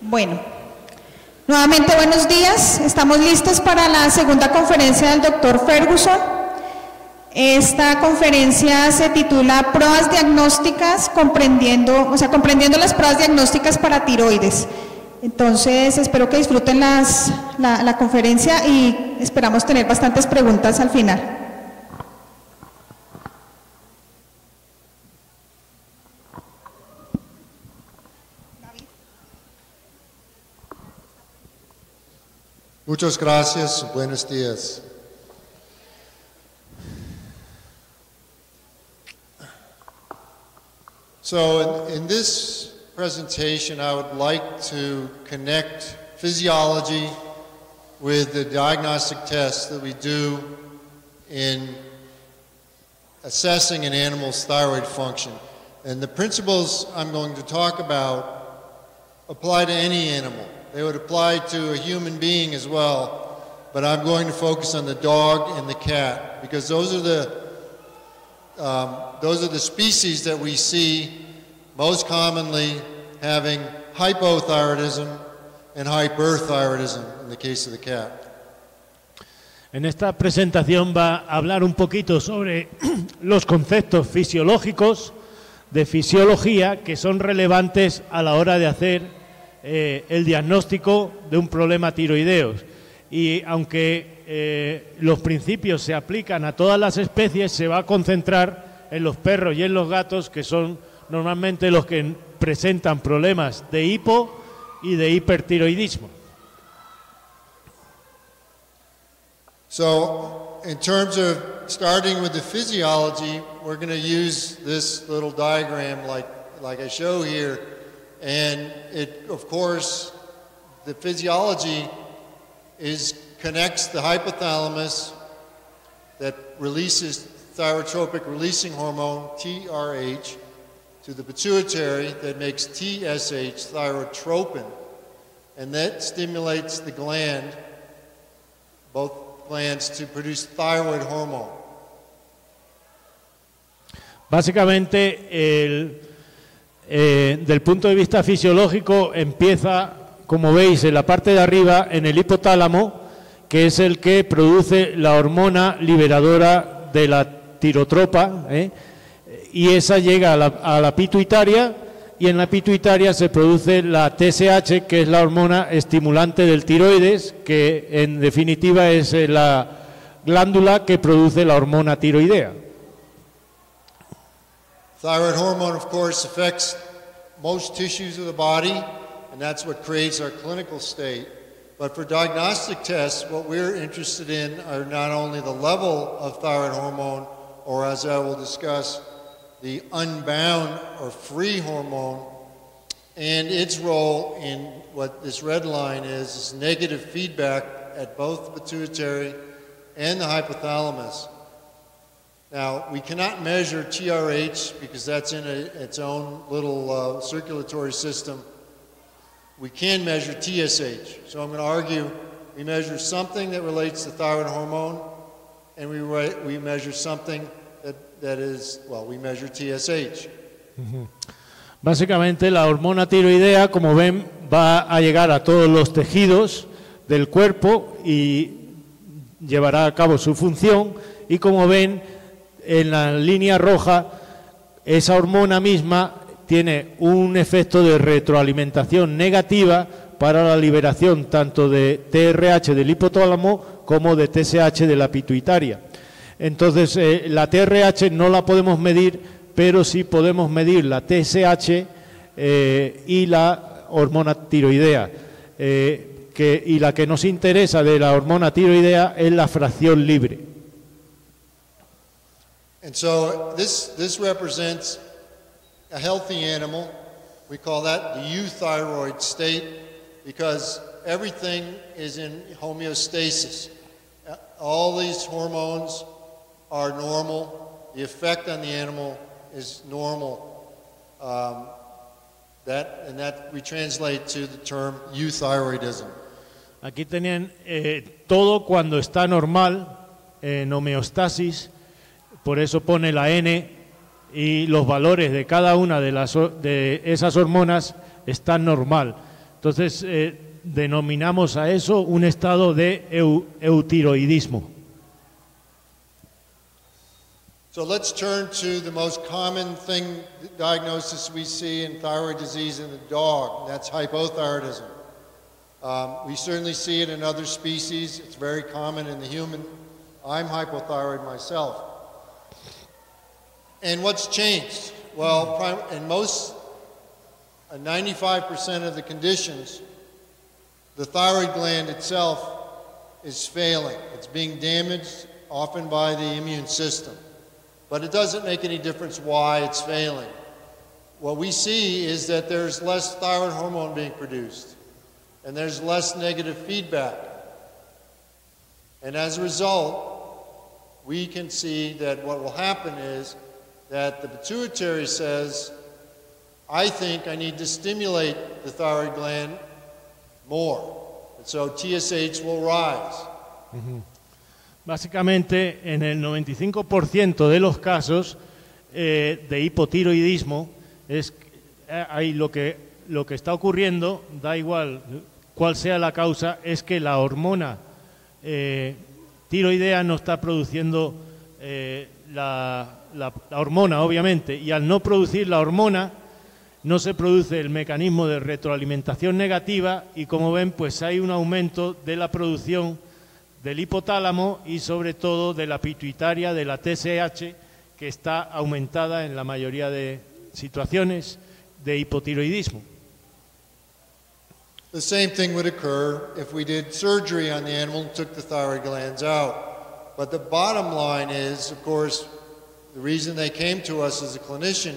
Bueno, nuevamente buenos días. Estamos listos para la segunda conferencia del doctor Ferguson. Esta conferencia se titula Pruebas diagnósticas comprendiendo las pruebas diagnósticas para tiroides. Entonces, espero que disfruten la conferencia y esperamos tener bastantes preguntas al final. Muchas gracias. Buenos días. So in this presentation, I would like to connect physiology with the diagnostic tests that we do in assessing an animal's thyroid function. And the principles I'm going to talk about apply to any animal. They would apply to a human being as well, but I'm going to focus on the dog and the cat because those are the species that we see most commonly having hypothyroidism and hyperthyroidism in the case of the cat. En esta presentación va a hablar un poquito sobre los conceptos fisiológicos de fisiología que son relevantes a la hora de hacer el diagnóstico de un problema tiroideo. Y aunque los principios se aplican a todas las especies, se va a concentrar en los perros y en los gatos, que son normalmente los que presentan problemas de hipo y de hipertiroidismo. So, in terms of starting with the physiology, we're going to use this little diagram like I show here. And it, of course, the physiology connects the hypothalamus that releases thyrotropic releasing hormone, TRH, to the pituitary that makes TSH, thyrotropin, and that stimulates the gland, both glands, to produce thyroid hormone. Básicamente, del punto de vista fisiológico, empieza, como veis, en la parte de arriba, en el hipotálamo, que es el que produce la hormona liberadora de la tirotropa, y esa llega a la pituitaria, y en la pituitaria se produce la TSH, que es la hormona estimulante del tiroides, que en definitiva es la glándula que produce la hormona tiroidea. Thyroid hormone, of course, affects most tissues of the body, and that's what creates our clinical state. But for diagnostic tests, what we're interested in are not only the level of thyroid hormone, or as I will discuss, the unbound or free hormone, and its role in what this red line is negative feedback at both the pituitary and the hypothalamus. Now, we cannot measure TRH because that's in its own little circulatory system. We can measure TSH. So I'm going to argue we measure something that relates to thyroid hormone, and we measure something we measure TSH. Básicamente, la hormona tiroidea, como ven, va a llegar a todos los tejidos del cuerpo y llevará a cabo su función. Y como ven, en la línea roja, esa hormona misma tiene un efecto de retroalimentación negativa para la liberación tanto de TRH del hipotálamo como de TSH de la pituitaria. Entonces, la TRH no la podemos medir, pero sí podemos medir la TSH y la hormona tiroidea. Y la que nos interesa de la hormona tiroidea es la fracción libre. And so this represents a healthy animal. We call that the euthyroid state because everything is in homeostasis. All these hormones are normal. The effect on the animal is normal. That we translate to the term euthyroidism. Aquí tenían todo cuando está normal, en homeostasis. Por eso pone la N y los valores de cada una de esas hormonas están normal. Entonces, denominamos a eso un estado de eutiroidismo. So let's turn to the most common diagnosis we see in thyroid disease in the dog, and that's hypothyroidism. We certainly see it in other species. It's very common in the human. I'm hypothyroid myself. And what's changed? Well, in most, 95% of the conditions, the thyroid gland itself is failing. It's being damaged, often by the immune system. But it doesn't make any difference why it's failing. What we see is that there's less thyroid hormone being produced, and there's less negative feedback. And as a result, we can see that what will happen is that the pituitary says, I think I need to stimulate the thyroid gland more. And so TSH will rise. Uh-huh. Básicamente, en el 95% de los casos de hipotiroidismo, hay lo que está ocurriendo, da igual cuál sea la causa, es que la hormona tiroidea no está produciendo la hormona, obviamente, y al no producir la hormona, no se produce el mecanismo de retroalimentación negativa y, como ven, pues hay un aumento de la producción del hipotálamo y sobre todo de la pituitaria, de la TSH, que está aumentada en la mayoría de situaciones de hipotiroidismo. The same thing would occur if we did surgery on the animal and took the thyroid glands out. But the bottom line is, of course, the reason they came to us as a clinician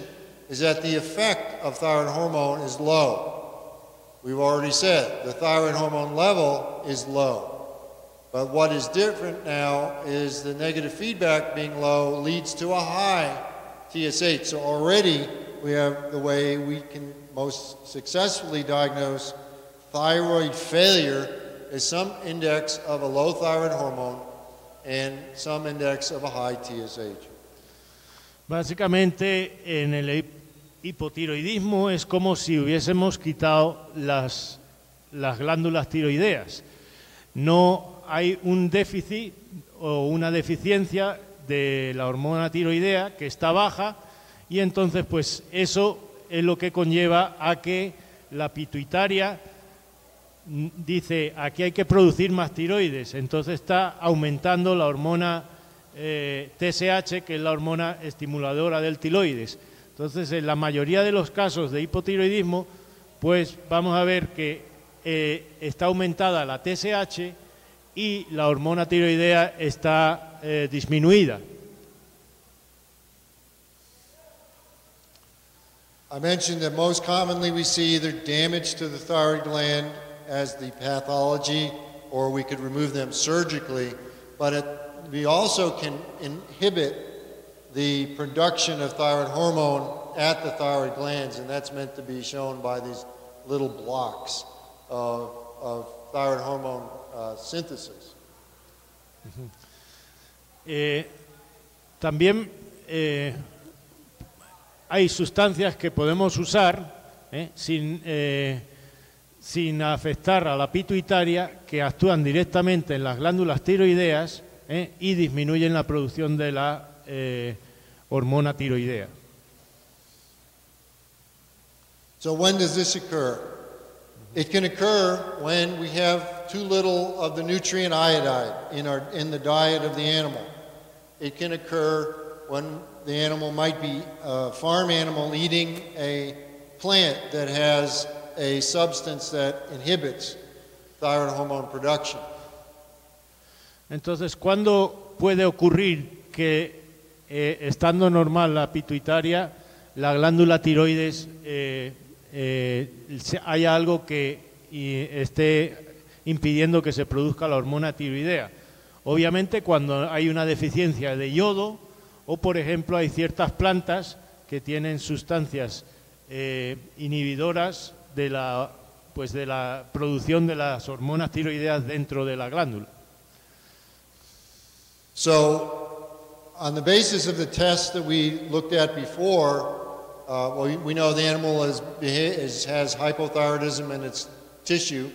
is that the effect of thyroid hormone is low. We've already said the thyroid hormone level is low. But what is different now is the negative feedback being low leads to a high TSH. So already we have the way we can most successfully diagnose thyroid failure is some index of a low thyroid hormone and some index of a high TSH. Básicamente, en el hipotiroidismo es como si hubiésemos quitado las glándulas tiroideas. No hay un déficit o una deficiencia de la hormona tiroidea que está baja y entonces pues eso es lo que conlleva a que la pituitaria dice aquí hay que producir más tiroides, entonces está aumentando la hormona TSH, que es la hormona estimuladora del tiroides. Entonces en la mayoría de los casos de hipotiroidismo pues vamos a ver que está aumentada la TSH y la hormona tiroidea está disminuida. I mentioned that most commonly we see either damage to the thyroid gland as the pathology, or we could remove them surgically, but we also can inhibit the production of thyroid hormone at the thyroid glands, and that's meant to be shown by these little blocks of thyroid hormone synthesis. También hay sustancias que podemos usar sin afectar a la pituitaria, que actúan directamente en las glándulas tiroideas y disminuyen la producción de la hormona tiroidea. So when does this occur? It can occur when we have too little of the nutrient iodide in the diet of the animal. It can occur when the animal might be a farm animal eating a plant that has a substance that inhibits thyroid hormone production. Entonces, ¿cuándo puede ocurrir que estando normal la pituitaria, la glándula tiroides haya algo que esté impidiendo que se produzca la hormona tiroidea? Obviamente cuando hay una deficiencia de yodo o, por ejemplo, hay ciertas plantas que tienen sustancias inhibidoras de la producción de las hormonas tiroideas dentro de la glándula. So, on the basis of the tests that we looked at before, we know the animal has hypothyroidism and it's tissue,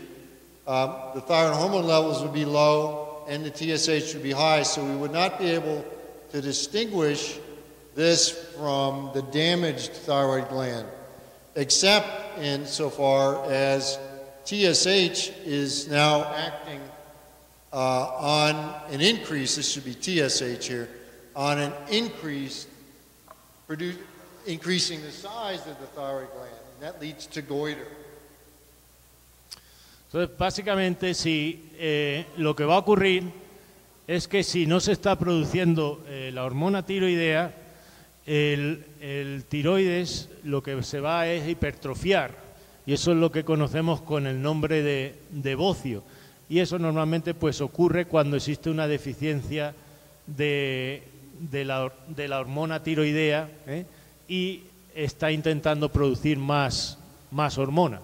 the thyroid hormone levels would be low and the TSH would be high, so we would not be able to distinguish this from the damaged thyroid gland, except insofar as TSH is now acting on an increase, this should be TSH here, on an increase, increasing the size of the thyroid gland, and that leads to goiter. Entonces, básicamente, lo que va a ocurrir es que si no se está produciendo la hormona tiroidea, el tiroides lo que se va es hipertrofiar, y eso es lo que conocemos con el nombre de bocio, y eso normalmente pues ocurre cuando existe una deficiencia de la hormona tiroidea y está intentando producir más hormona.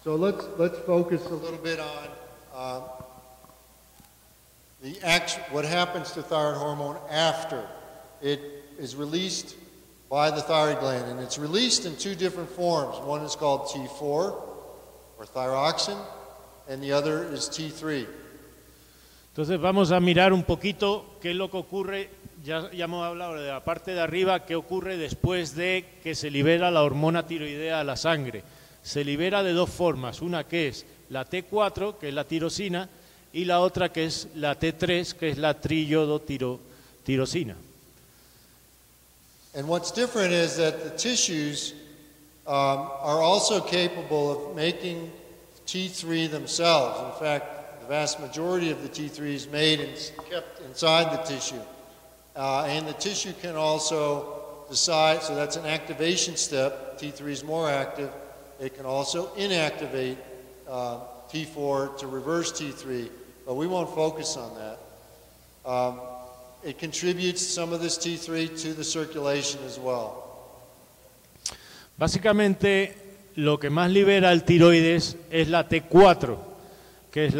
So let's focus a little bit on what happens to thyroid hormone after it is released by the thyroid gland, and it's released in two different forms. One is called T4 or thyroxine, and the other is T3. Entonces vamos a mirar un poquito qué es lo que ocurre. Ya hemos hablado de la parte de arriba, qué ocurre después de que se libera la hormona tiroidea a la sangre. Se libera de dos formas, una que es la T4, que es la tirosina, y la otra que es la T3, que es la triiodotirosina. And what's different is that the tissues are also capable of making T3 themselves. In fact, the vast majority of the T3 is made and kept inside the tissue. And the tissue can also decide, so that's an activation step, T3 is more active. It can also inactivate T4 to reverse T3, but we won't focus on that. It contributes some of this T3 to the circulation as well. Básicamente, lo que más libera el tiroides es la T4, que es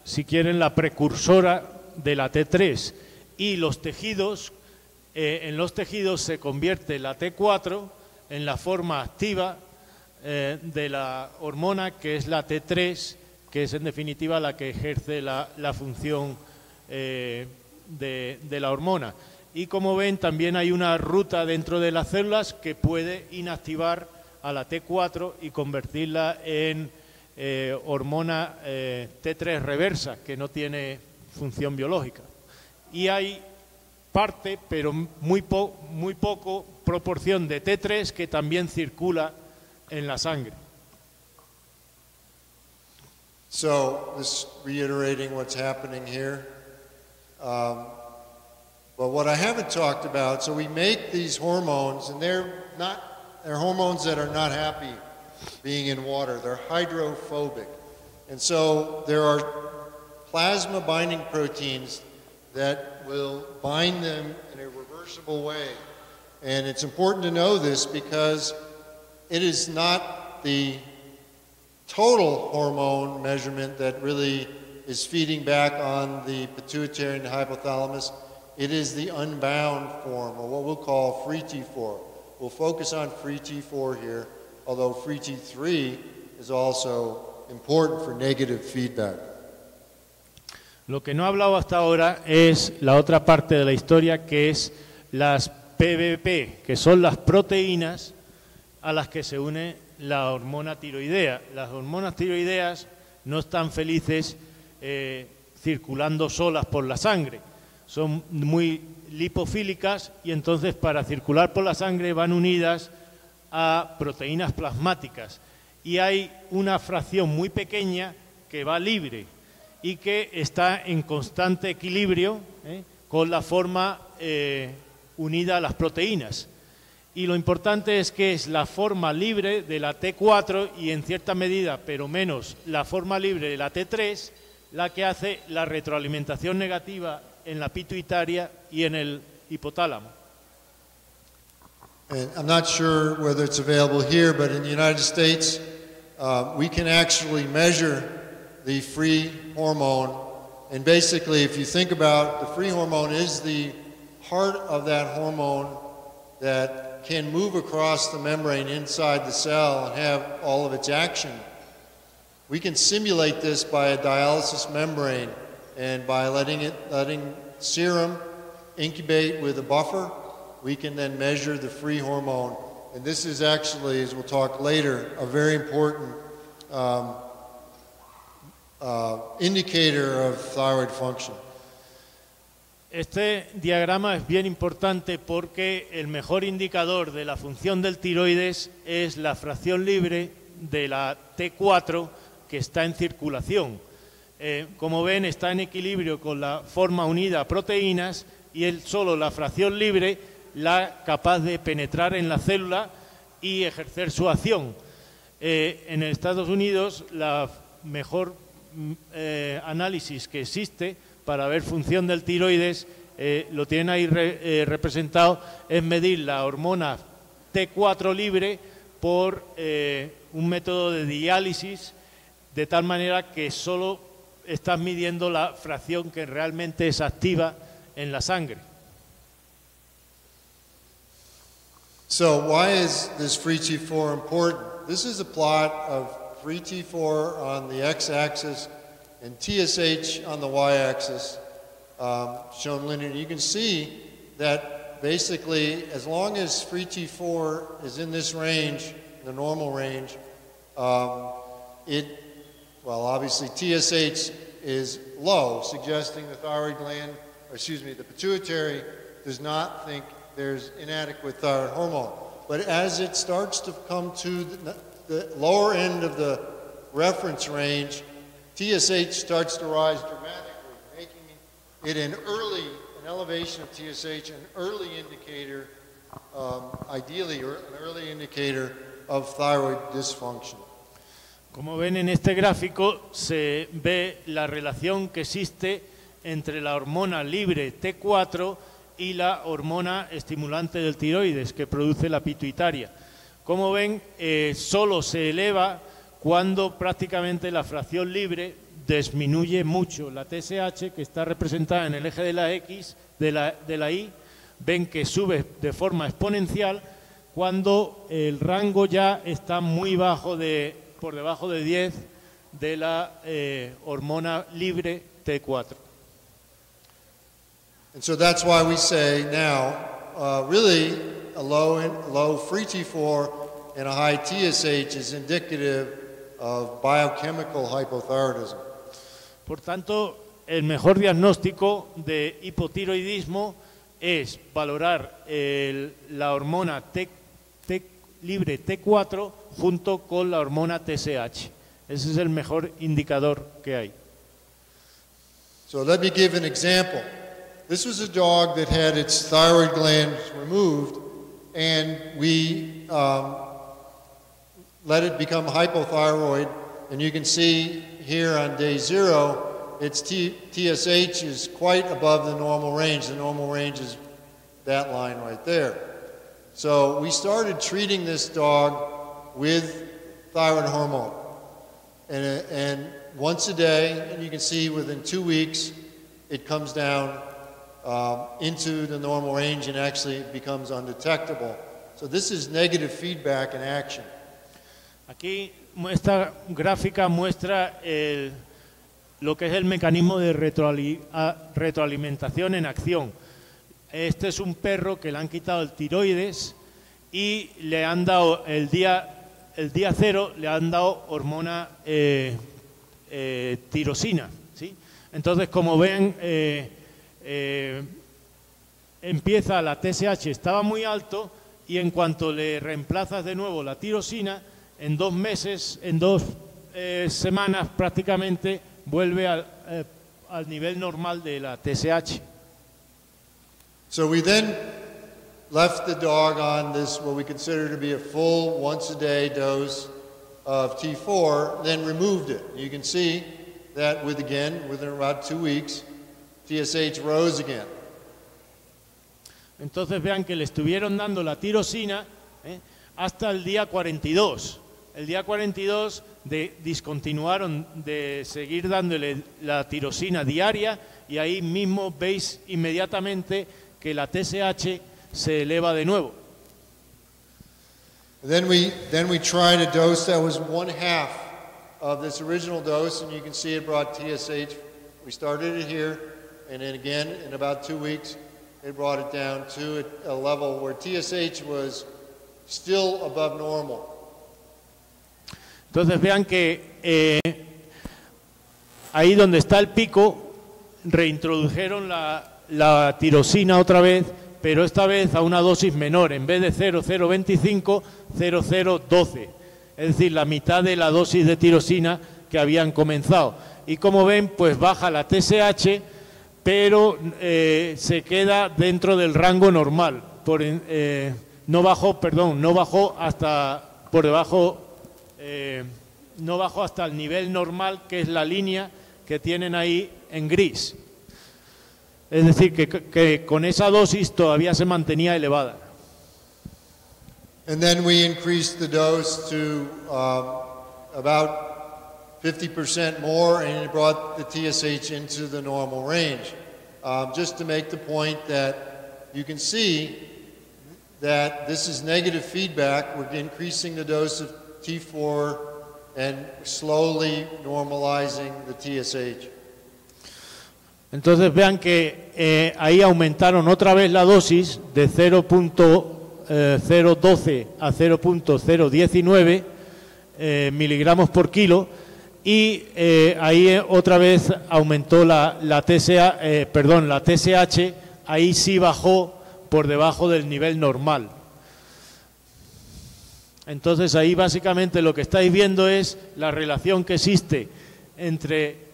si quieren, la precursora de la T3. Y los tejidos, en los tejidos se convierte la T4 en la forma activa de la hormona, que es la T3, que es en definitiva la que ejerce la función de la hormona. Y como ven, también hay una ruta dentro de las células que puede inactivar a la T4 y convertirla en hormona T3 reversa, que no tiene función biológica. Y hay parte, pero muy poco proporción de T3 que también circula en la sangre. So, just reiterating what's happening here. But what I haven't talked about, so we make these hormones, and they're hormones that are not happy being in water. They're hydrophobic. And so there are plasma binding proteins that will bind them in a reversible way. And it's important to know this because it is not the total hormone measurement that really is feeding back on the pituitary and the hypothalamus. It is the unbound form, or what we'll call free T4. We'll focus on free T4 here, although free T3 is also important for negative feedback. Lo que no he hablado hasta ahora es la otra parte de la historia, que es las PBP, que son las proteínas a las que se une la hormona tiroidea. Las hormonas tiroideas no están felices circulando solas por la sangre. Son muy lipofílicas y entonces para circular por la sangre van unidas a proteínas plasmáticas. Y hay una fracción muy pequeña que va libre y que está en constante equilibrio con la forma unida a las proteínas. Y lo importante es que es la forma libre de la T4 y en cierta medida, pero menos, la forma libre de la T3, la que hace la retroalimentación negativa en la pituitaria y en el hipotálamo. And I'm not sure whether it's available here, but in the United States, we can actually measure the free hormone. And basically, if you think about the free hormone is the heart of that hormone that can move across the membrane inside the cell and have all of its action. We can simulate this by a dialysis membrane and by letting serum incubate with a buffer, we can then measure the free hormone. And this is actually, as we'll talk later, a very important indicator of thyroid function. Este diagrama es bien importante porque el mejor indicador de la función del tiroides es la fracción libre de la T4 que está en circulación. Como ven, está en equilibrio con la forma unida a proteínas y es solo la fracción libre la capaz de penetrar en la célula y ejercer su acción. En Estados Unidos, la mejor análisis que existe para ver función del tiroides, lo tienen ahí representado, es medir la hormona T4 libre por un método de diálisis, de tal manera que solo estás midiendo la fracción que realmente es activa en la sangre. So why is this free T4 important? This is a plot of free T4 on the x-axis and TSH on the y-axis, shown linear. You can see that basically, as long as free T4 is in this range, the normal range, obviously TSH is low, suggesting the thyroid gland, or excuse me, the pituitary does not think there's inadequate thyroid hormone. But as it starts to come to the lower end of the reference range, TSH starts to rise dramatically, making it an elevation of TSH, an early indicator, ideally, or an early indicator of thyroid dysfunction. Como ven en este gráfico, se ve la relación que existe entre la hormona libre T4 y la hormona estimulante del tiroides que produce la pituitaria. Como ven, solo se eleva cuando prácticamente la fracción libre disminuye mucho. La TSH, que está representada en el eje de la X, de la Y, ven que sube de forma exponencial cuando el rango ya está muy bajo, por debajo de 10 de la hormona libre T4. And so that's why we say now, really a low free T4 and a high TSH is indicative of biochemical hypothyroidism. Por tanto, el mejor diagnóstico de hipotiroidismo es valorar la hormona libre T4 junto con la hormona TSH. Ese es el mejor indicador que hay. So let me give an example. This was a dog that had its thyroid glands removed, and we let it become hypothyroid. And you can see here on day 0, its TSH is quite above the normal range. The normal range is that line right there. So we started treating this dog with thyroid hormone. And once a day, and you can see within 2 weeks, it comes down into the normal range and actually it becomes undetectable. So this is negative feedback in action. Aquí esta gráfica muestra lo que es el mecanismo de retroalimentación en acción. Este es un perro que le han quitado el tiroides y le han dado el día 0 le han dado hormona tirosina, ¿sí? Entonces, como ven, empieza la TSH, estaba muy alto, y en cuanto le reemplazas de nuevo la tirosina, en 2 meses, en 2 semanas prácticamente vuelve al nivel normal de la TSH. So we then left the dog on this, what we consider to be a full once-a-day dose of T4, then removed it. You can see that within about 2 weeks, TSH rose again. Entonces vean que le estuvieron dando la tirosina hasta el día 42. El día 42 discontinuaron de seguir dándole la tirosina diaria y ahí mismo veis inmediatamente que la TSH se eleva de nuevo. Then we tried a dose that was 1/2 of this original dose, and you can see it brought TSH. We started it here, and then again, in about 2 weeks, it brought it down to a level where TSH was still above normal. Entonces vean que ahí donde está el pico, reintrodujeron la tirosina otra vez, pero esta vez a una dosis menor, en vez de 0,025, 0,012. Es decir, la mitad de la dosis de tirosina que habían comenzado. Y como ven, pues baja la TSH, pero se queda dentro del rango normal. No bajó hasta por debajo, no bajó hasta el nivel normal, que es la línea que tienen ahí en gris. Es decir, que con esa dosis todavía se mantenía elevada. And then we increased the dose to about 50% more, and it brought the TSH into the normal range. Just to make the point that you can see that this is negative feedback. We're increasing the dose of T4 and slowly normalizing the TSH. Entonces vean que ahí aumentaron otra vez la dosis de 0.012 a 0.019 miligramos por kilo, y ahí otra vez aumentó la TSH, ahí sí bajó por debajo del nivel normal. Entonces ahí básicamente lo que estáis viendo es la relación que existe entre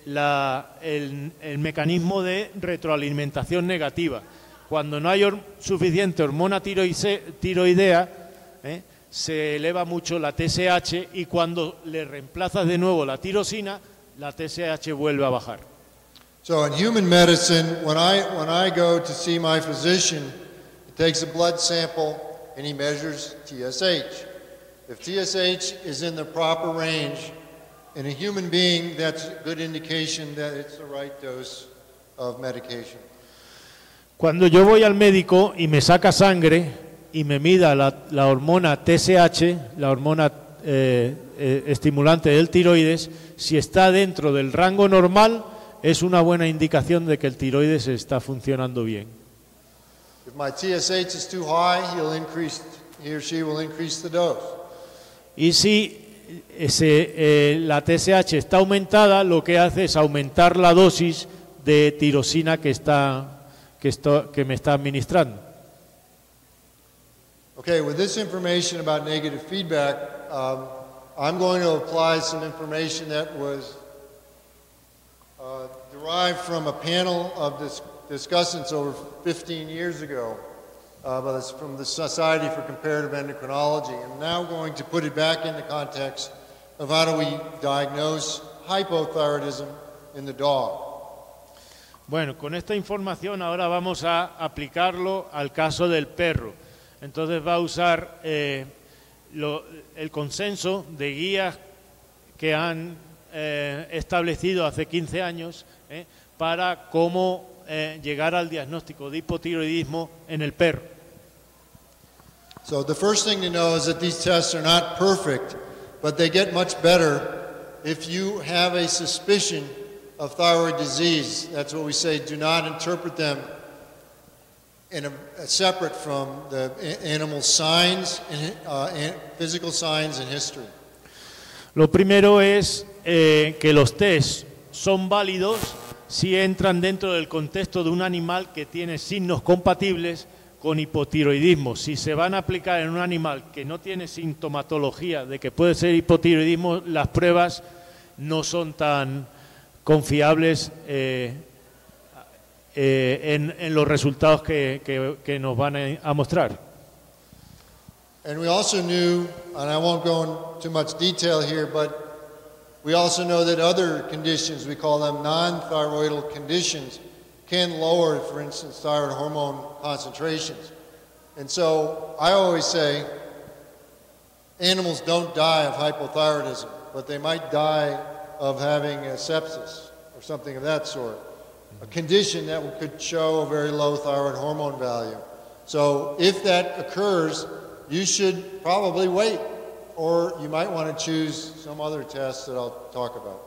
el mecanismo de retroalimentación negativa. Cuando no hay suficiente hormona tiroidea, se eleva mucho la TSH, y cuando le reemplazas de nuevo la tirosina, la TSH vuelve a bajar. So in human medicine, when I go to see my physician, he takes a blood sample and he measures TSH. If TSH is in the proper range, in a human being, that's a good indication that it's the right dose of medication. Cuando yo voy al médico y me saca sangre y me mida la hormona TSH, la hormona estimulante del tiroides, si está dentro del rango normal, es una buena indicación de que el tiroides está funcionando bien. If my TSH is too high, he or she will increase the dose. Y si la TSH está aumentada, lo que hace es aumentar la dosis de tirosina que me está administrando. Okay, with this information about negative feedback, I'm going to apply some information that was derived from a panel of discussants over 15 years ago. But it's from the Society for Comparative Endocrinology. I'm now going to put it back in the context of how do we diagnose hypothyroidism in the dog. Bueno, con esta información ahora vamos a aplicarlo al caso del perro. Entonces va a usar el consenso de guías que han establecido hace 15 años para cómo llegar al diagnóstico de hipotiroidismo en el perro. So the first thing to know is that these tests are not perfect, but they get much better if you have a suspicion of thyroid disease. That's what we say, do not interpret them separate from the animal signs, and physical signs and history. Lo primero es que los tests son válidos si entran dentro del contexto de un animal que tiene signos compatibles con hipotiroidismo. Si se van a aplicar en un animal que no tiene sintomatología de que puede ser hipotiroidismo, las pruebas no son tan confiables en los resultados que nos van a mostrar. And we also knew, and I won't go into too much detail here, but we also know that other conditions, we call them non-thyroidal conditions, can lower, for instance, thyroid hormone concentrations. And so I always say animals don't die of hypothyroidism, but they might die of having a sepsis or something of that sort, a condition that could show a very low thyroid hormone value. So if that occurs, you should probably wait, or you might want to choose some other test that I'll talk about.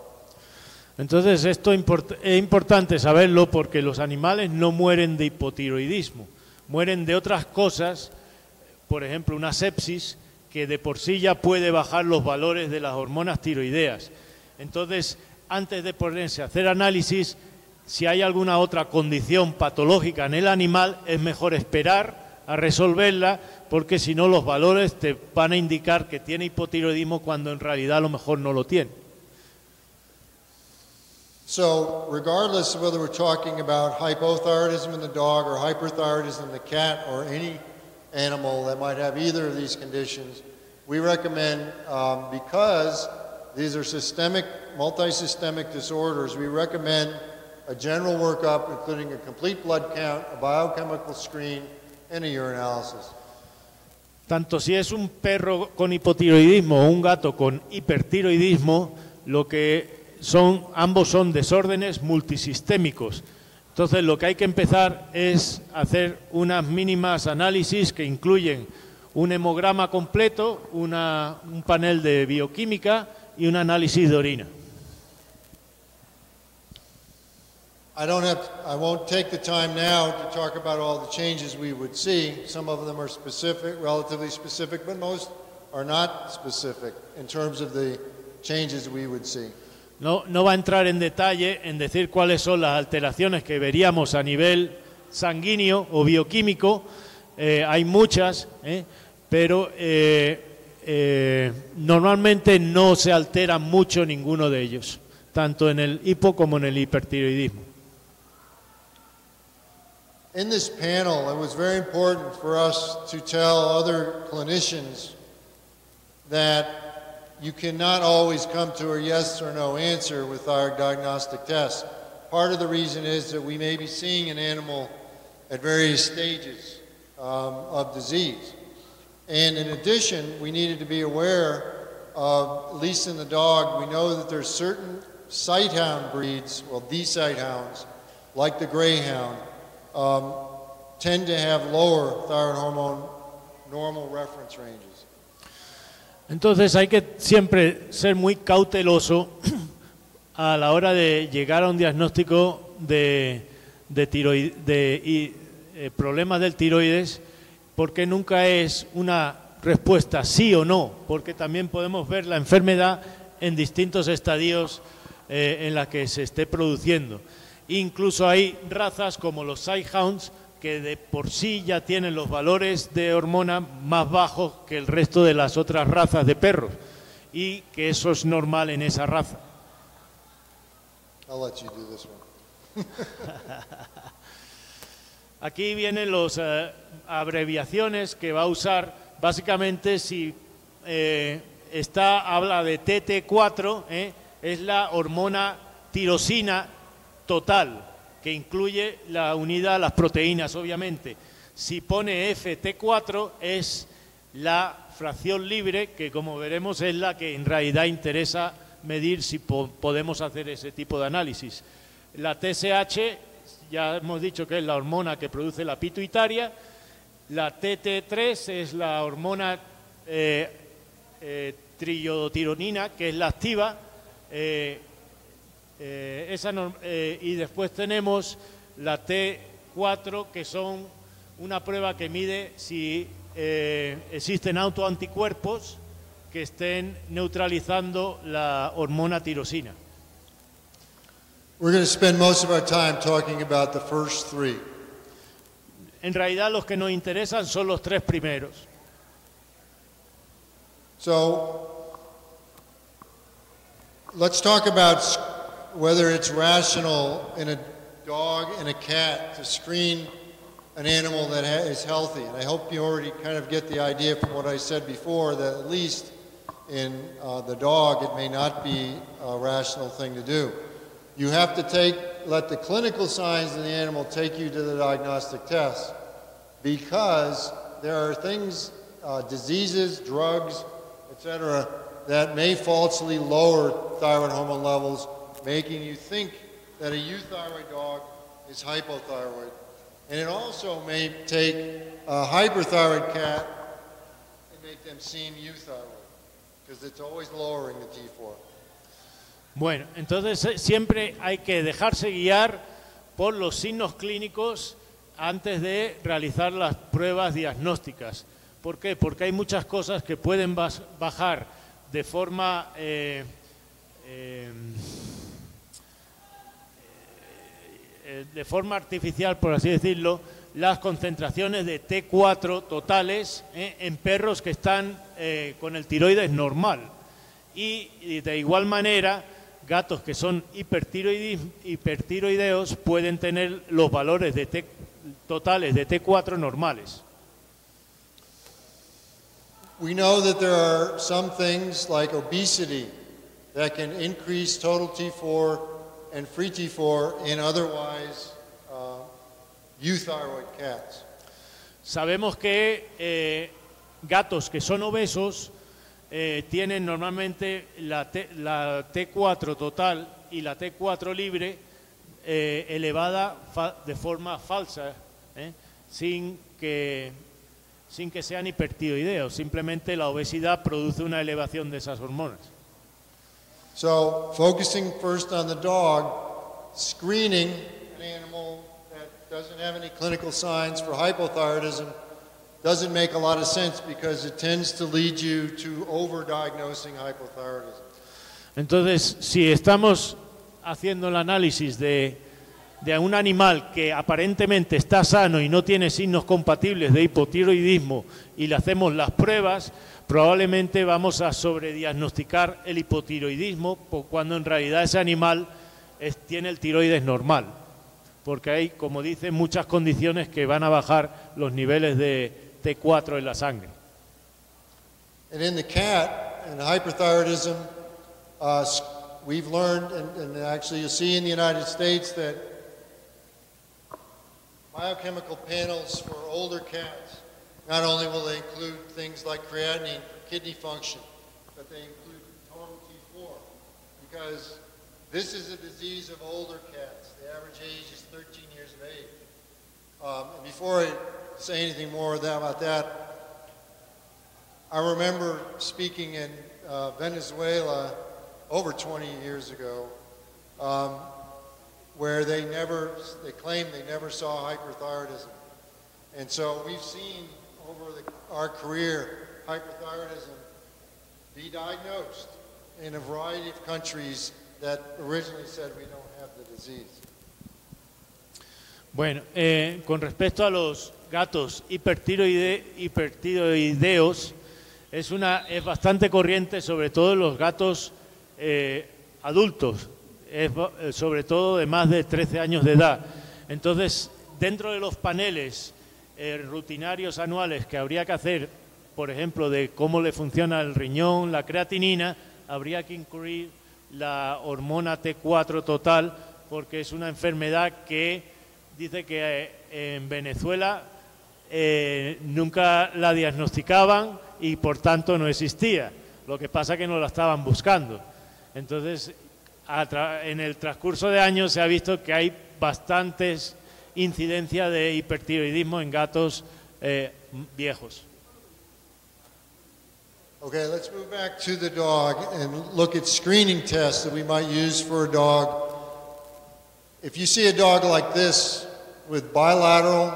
Entonces esto es importante saberlo porque los animales no mueren de hipotiroidismo, mueren de otras cosas, por ejemplo una sepsis que de por sí ya puede bajar los valores de las hormonas tiroideas. Entonces, antes de ponerse a hacer análisis, si hay alguna otra condición patológica en el animal, es mejor esperar a resolverla, porque si no los valores te van a indicar que tiene hipotiroidismo cuando en realidad a lo mejor no lo tiene. So, regardless of whether we're talking about hypothyroidism in the dog or hyperthyroidism in the cat or any animal that might have either of these conditions, we recommend, because these are systemic, multisystemic disorders, we recommend a general workup including a complete blood count, a biochemical screen, and a urinalysis. Tanto si es un perro con hipotiroidismo o un gato con hipertiroidismo, lo que ambos son desórdenes multisistémicos. Entonces lo que hay que empezar es hacer unas mínimas análisis que incluyen un hemograma completo, un panel de bioquímica y un análisis de orina. I won't take the time now to talk about all the changes we would see. Some of them are specific, relatively specific, but most are not specific in terms of the changes we would see. No va a entrar en detalle en decir cuáles son las alteraciones que veríamos a nivel sanguíneo o bioquímico. Hay muchas, pero normalmente no se altera mucho ninguno de ellos, tanto en el hipo como en el hipertiroidismo. In this panel, it was very important for us to tell other clinicians that you cannot always come to a yes or no answer with our diagnostic tests. Part of the reason is that we may be seeing an animal at various stages of disease. And in addition, we needed to be aware of, at least in the dog, we know that there's certain sighthound breeds, well, these sighthounds, like the greyhound, tend to have lower thyroid hormone normal reference ranges. Entonces hay que siempre ser muy cauteloso a la hora de llegar a un diagnóstico de problemas del tiroides, porque nunca es una respuesta sí o no, porque también podemos ver la enfermedad en distintos estadios en la que se esté produciendo. Incluso hay razas como los Sighthounds que de por sí ya tienen los valores de hormona más bajos que el resto de las otras razas de perros, y que eso es normal en esa raza. I'll let you do this one. Aquí vienen las abreviaciones que va a usar. Básicamente, si habla de TT4, es la hormona tirosina total, que incluye la unidad a las proteínas, obviamente. Si pone FT4 es la fracción libre, que como veremos es la que en realidad interesa medir si podemos hacer ese tipo de análisis. La TSH, ya hemos dicho que es la hormona que produce la pituitaria. La TT3 es la hormona triiodotironina, que es la activa. Y después tenemos la T4, que son una prueba que mide si existen autoanticuerpos que estén neutralizando la hormona tirosina. We're going to spend most of our time talking about the first three. En realidad los que nos interesan son los tres primeros. So, let's talk about whether it's rational in a dog and a cat to screen an animal that is healthy. And I hope you already kind of get the idea from what I said before that at least in the dog it may not be a rational thing to do. You have to let the clinical signs in the animal take you to the diagnostic test, because there are things, diseases, drugs, etc., that may falsely lower thyroid hormone levels, making you think that a euthyroid dog is hypothyroid. And it also may take a hyperthyroid cat make them seem euthyroid, because it's always lowering the T4. Bueno, entonces siempre hay que dejarse guiar por los signos clínicos antes de realizar las pruebas diagnósticas. ¿Por qué? Porque hay muchas cosas que pueden bajar de forma artificial, por así decirlo, las concentraciones de T4 totales en perros que están con el tiroides normal. Y de igual manera, gatos que son hipertiroideos pueden tener los valores de totales de T4 normales. We know that there are some things like obesity that can increase total T4 and free T4 in otherwise euthyroid cats. Sabemos que gatos que son obesos tienen normalmente la T4 total y la T4 libre elevada de forma falsa, sin que sean hipertiroideos. Simplemente la obesidad produce una elevación de esas hormonas. So, focusing first on the dog, screening an animal that doesn't have any clinical signs for hypothyroidism doesn't make a lot of sense because it tends to lead you to overdiagnosing hypothyroidism. Entonces, si estamos haciendo el análisis de un animal que aparentemente está sano y no tiene signos compatibles de hipotiroidismo y le hacemos las pruebas, probablemente vamos a sobrediagnosticar el hipotiroidismo cuando en realidad ese animal tiene el tiroides normal, porque hay, como dicen, muchas condiciones que van a bajar los niveles de T4 en la sangre. And in the cat, in hyperthyroidism, we've learned, and actually you'll see in the United States, that biochemical panels for older cats, not only will they include things like creatinine for kidney function, but they include total T4, because this is a disease of older cats. The average age is 13 years of age. And before I say anything more about that, I remember speaking in Venezuela over 20 years ago, where they claimed they never saw hyperthyroidism. And so we've seen over our career hyperthyroidism be diagnosed in a variety of countries that originally said we don't have the disease. Bueno, con respecto a los gatos hipertiroideos, es bastante corriente, sobre todo en los gatos adultos, sobre todo de más de 13 años de edad. Entonces, dentro de los paneles rutinarios anuales que habría que hacer, por ejemplo, de cómo le funciona el riñón, la creatinina, habría que incluir la hormona T4 total, porque es una enfermedad que dice que en Venezuela nunca la diagnosticaban y por tanto no existía. Lo que pasa es que no la estaban buscando. Entonces, en el transcurso de años se ha visto que hay bastantes incidencias de hipertiroidismo en gatos viejos. Okay, let's move back to the dog and look at screening tests that we might use for a dog. If you see a dog like this with bilateral,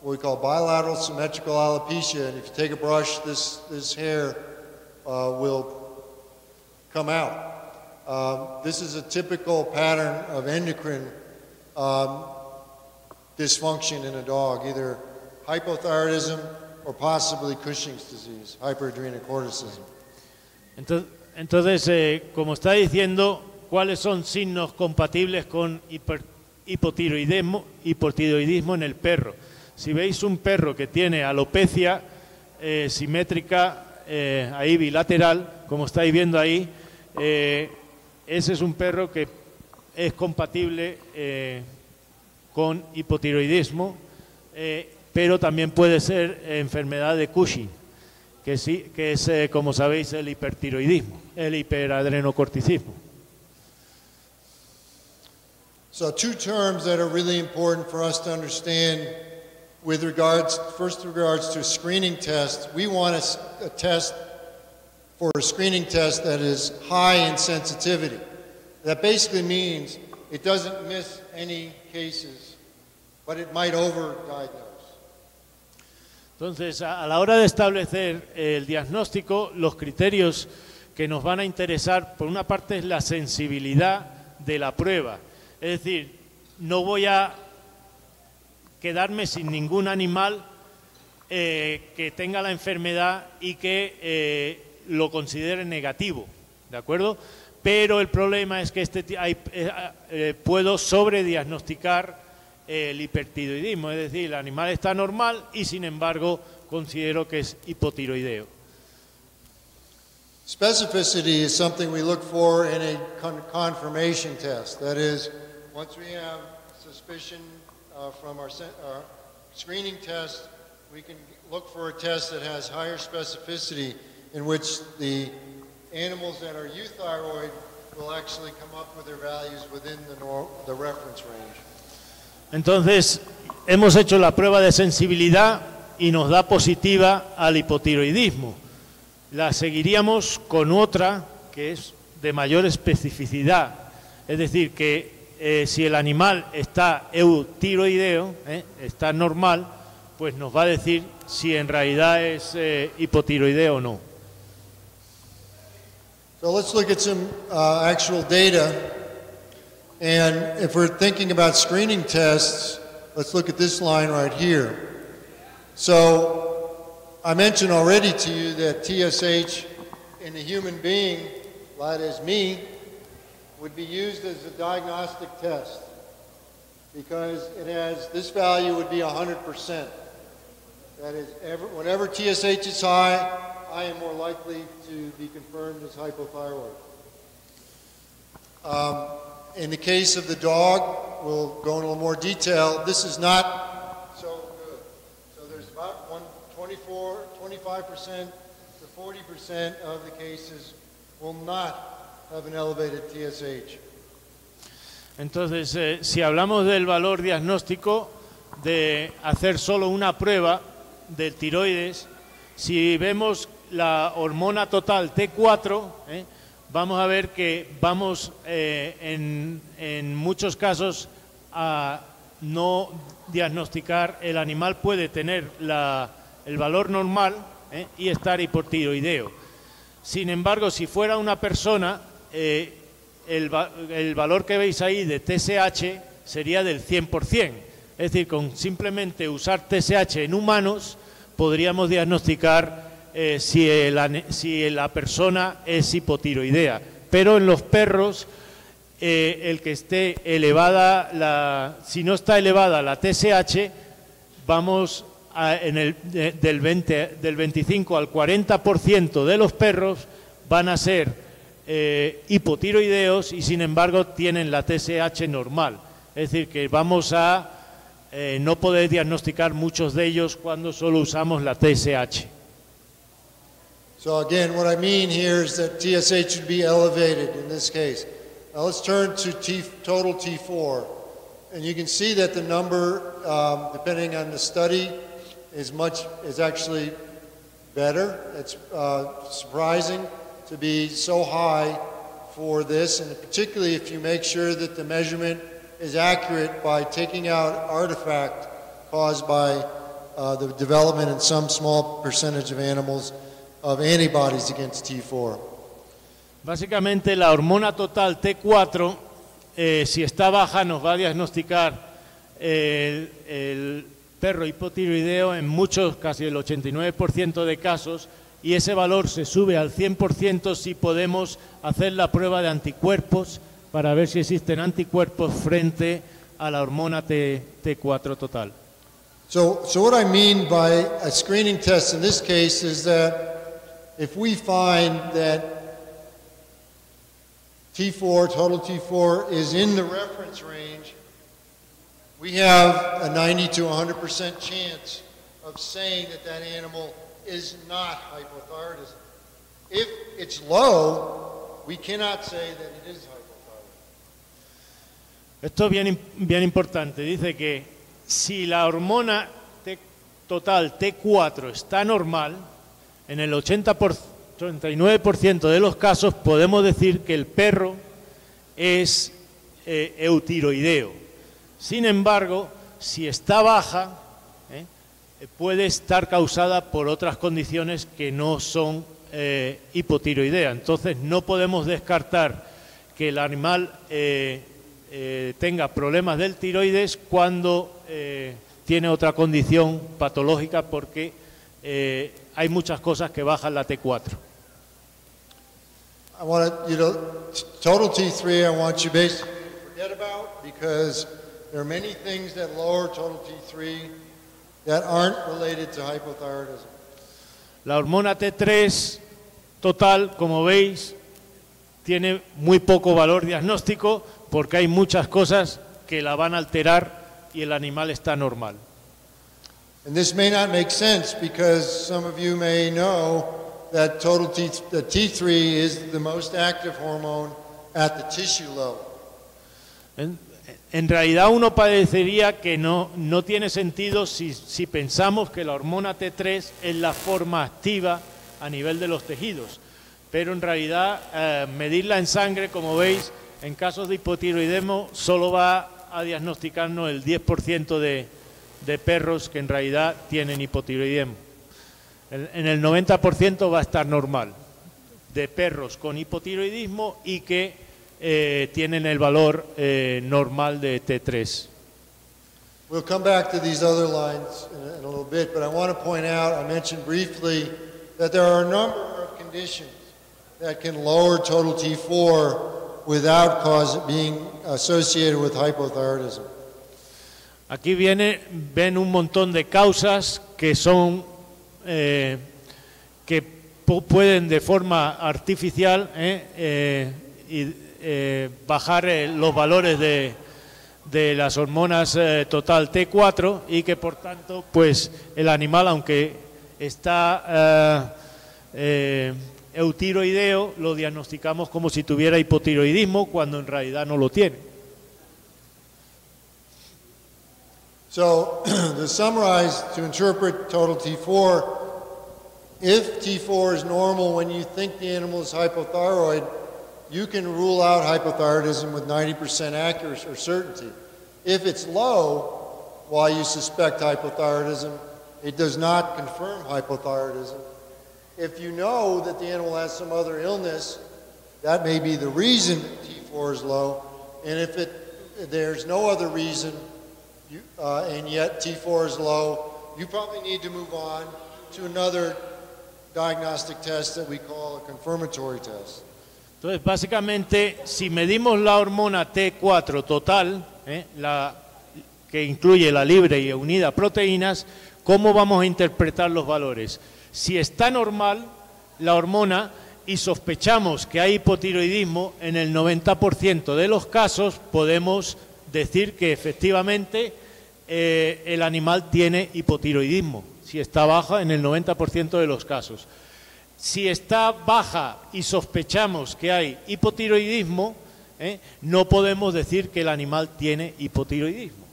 what we call bilateral symmetrical alopecia, and if you take a brush, this hair will come out. This is a typical pattern of endocrine dysfunction in a dog, either hypothyroidism or possibly Cushing's disease, hyperadrenocorticism. Entonces, como está diciendo, ¿cuáles son signos compatibles con hipotiroidismo en el perro? Si veis un perro que tiene alopecia simétrica, ahí bilateral, como estáis viendo ahí, ese es un perro que es compatible con hipotiroidismo, pero también puede ser enfermedad de Cushing, que es, como sabéis, el hipertiroidismo, el hiperadrenocorticismo. So two terms that are really important for us to understand with regards to a screening test, we want a test for a screening test that is high in sensitivity. That basically means it doesn't miss any cases, but it might overdiagnose. Entonces, a la hora de establecer el diagnóstico, los criterios que nos van a interesar, por una parte, es la sensibilidad de la prueba. Es decir, no voy a quedarme sin ningún animal que tenga la enfermedad y que lo considere negativo, ¿de acuerdo? Pero el problema es que puedo sobrediagnosticar el hipertiroidismo, es decir, el animal está normal y sin embargo considero que es hipotiroideo. Specificity is something we look for in a confirmation test. That is, once we have suspicion from our screening test, we can look for a test that has higher specificity in which the animals that are euthyroid will actually come up with their values within the reference range. Entonces, hemos hecho la prueba de sensibilidad y nos da positiva al hipotiroidismo. La seguiríamos con otra que es de mayor especificidad. Es decir, que si el animal está eutiroideo, está normal, pues nos va a decir si en realidad es hipotiroideo o no. So let's look at some actual data. And if we're thinking about screening tests, let's look at this line right here. So I mentioned already to you that TSH in a human being, that is me, would be used as a diagnostic test because it has, this value would be 100%. That is, whenever TSH is high, I am more likely to be confirmed as hypothyroid. In the case of the dog, we'll go in a little more detail. This is not so good. So there's about 25% to 40% of the cases will not have an elevated TSH. Entonces, si hablamos del valor diagnóstico de hacer solo una prueba del tiroides, si vemos la hormona total T4, vamos a ver que vamos en muchos casos a no diagnosticar. El animal puede tener el valor normal y estar hipotiroideo. Sin embargo, si fuera una persona, el valor que veis ahí de TSH sería del 100%. Es decir, con simplemente usar TSH en humanos podríamos diagnosticar si la persona es hipotiroidea, pero en los perros el que esté elevada, si no está elevada la TSH, vamos del 25 al 40% de los perros van a ser hipotiroideos y sin embargo tienen la TSH normal, es decir que vamos a no poder diagnosticar muchos de ellos cuando solo usamos la TSH. So again, what I mean here is that TSH should be elevated in this case. Now let's turn to total T4. And you can see that the number, depending on the study, is actually better. It's surprising to be so high for this, and particularly if you make sure that the measurement is accurate by taking out artifact caused by the development in some small percentage of animals of antibodies against T4. Básicamente la hormona total T4, si está baja, nos va a diagnosticar el perro hipotiroideo en muchos, casi el 89% de casos, y ese valor se sube al 100% si podemos hacer la prueba de anticuerpos para ver si existen anticuerpos frente a la hormona T4 total. So what I mean by a screening test in this case is that if we find that T4, total T4, is in the reference range, we have a 90 to 100% chance of saying that that animal is not hypothyroidism. If it's low, we cannot say that it is hypothyroidism. Esto es bien importante. Dice que si la hormona total T4 está normal, en el 89% de los casos podemos decir que el perro es eutiroideo. Sin embargo, si está baja, puede estar causada por otras condiciones que no son hipotiroidea. Entonces no podemos descartar que el animal tenga problemas del tiroides cuando tiene otra condición patológica, porque hay muchas cosas que bajan la T4. I want total T3 I want you basically to forget about, because there are many things that lower total T3 that aren't related to hypothyroidism. La hormona T3 total, como veis, tiene muy poco valor diagnóstico porque hay muchas cosas que la van a alterar y el animal está normal. And this may not make sense because some of you may know that T3 is the most active hormone at the tissue level. En realidad uno parecería que no tiene sentido si pensamos que la hormona T3 es la forma activa a nivel de los tejidos, pero en realidad medirla en sangre, como veis, en casos de hipotiroidismo solo va a diagnosticarnos el 10% de perros que en realidad tienen hipotiroidismo. En el 90% va a estar normal, de perros con hipotiroidismo y que tienen el valor normal de T3. We'll come back to these other lines in a little bit, but I want to point out, I mentioned briefly that there are a number of conditions that can lower total T4 without being associated with hypothyroidism. Aquí ven un montón de causas que son que pueden de forma artificial bajar los valores de las hormonas total T4, y que por tanto pues el animal, aunque está eutiroideo, lo diagnosticamos como si tuviera hipotiroidismo cuando en realidad no lo tiene. So, to summarize, to interpret total T4, if T4 is normal when you think the animal is hypothyroid, you can rule out hypothyroidism with 90% accuracy or certainty. If it's low, while you suspect hypothyroidism, it does not confirm hypothyroidism. If you know that the animal has some other illness, that may be the reason T4 is low. And if there's no other reason, and yet T4 is low, you probably need to move on to another diagnostic test that we call a confirmatory test. Entonces, básicamente, si medimos la hormona T4 total, la que incluye la libre y unida proteínas, ¿cómo vamos a interpretar los valores? Si está normal la hormona y sospechamos que hay hipotiroidismo, en el 90% de los casos podemos decir que efectivamente el animal tiene hipotiroidismo, si está baja en el 90% de los casos. Si está baja y sospechamos que hay hipotiroidismo, no podemos decir que el animal tiene hipotiroidismo.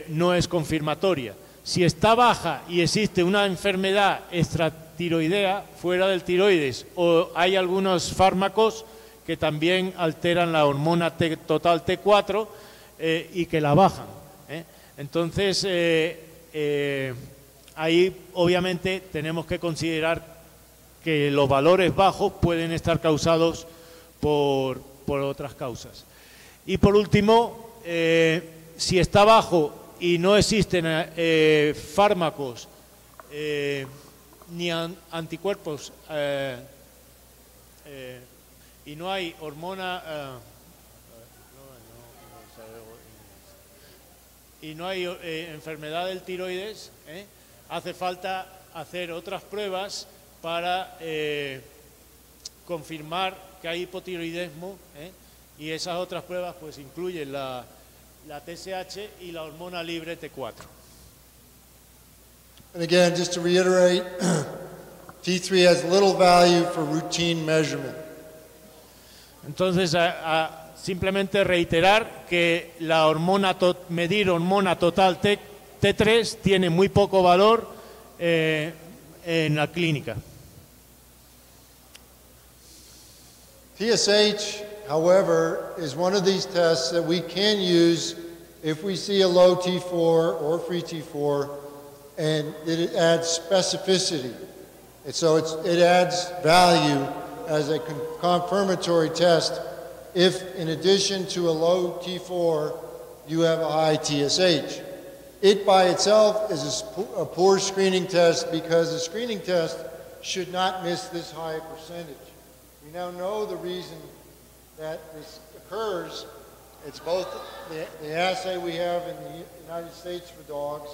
No es confirmatoria. Si está baja y existe una enfermedad extratiroidea fuera del tiroides, o hay algunos fármacos que también alteran la hormona total T4 y que la bajan. Entonces, ahí obviamente tenemos que considerar que los valores bajos pueden estar causados por otras causas. Y por último, si está bajo y no existen fármacos ni anticuerpos y no hay hormona y no hay enfermedad del tiroides, hace falta hacer otras pruebas para confirmar que hay hipotiroidismo, y esas otras pruebas pues incluyen la TSH y la hormona libre T4. And again, just to reiterate, T3 has little value for routine measurement. Entonces, simplemente reiterar que la medir hormona total T3 tiene muy poco valor en la clínica. TSH, however, is one of these tests that we can use if we see a low T4 or free T4, and it adds specificity. And so it adds value as a confirmatory test if, in addition to a low T4, you have a high TSH. It by itself is a poor screening test because a screening test should not miss this high percentage. We now know the reason that this occurs. It's both the assay we have in the United States for dogs,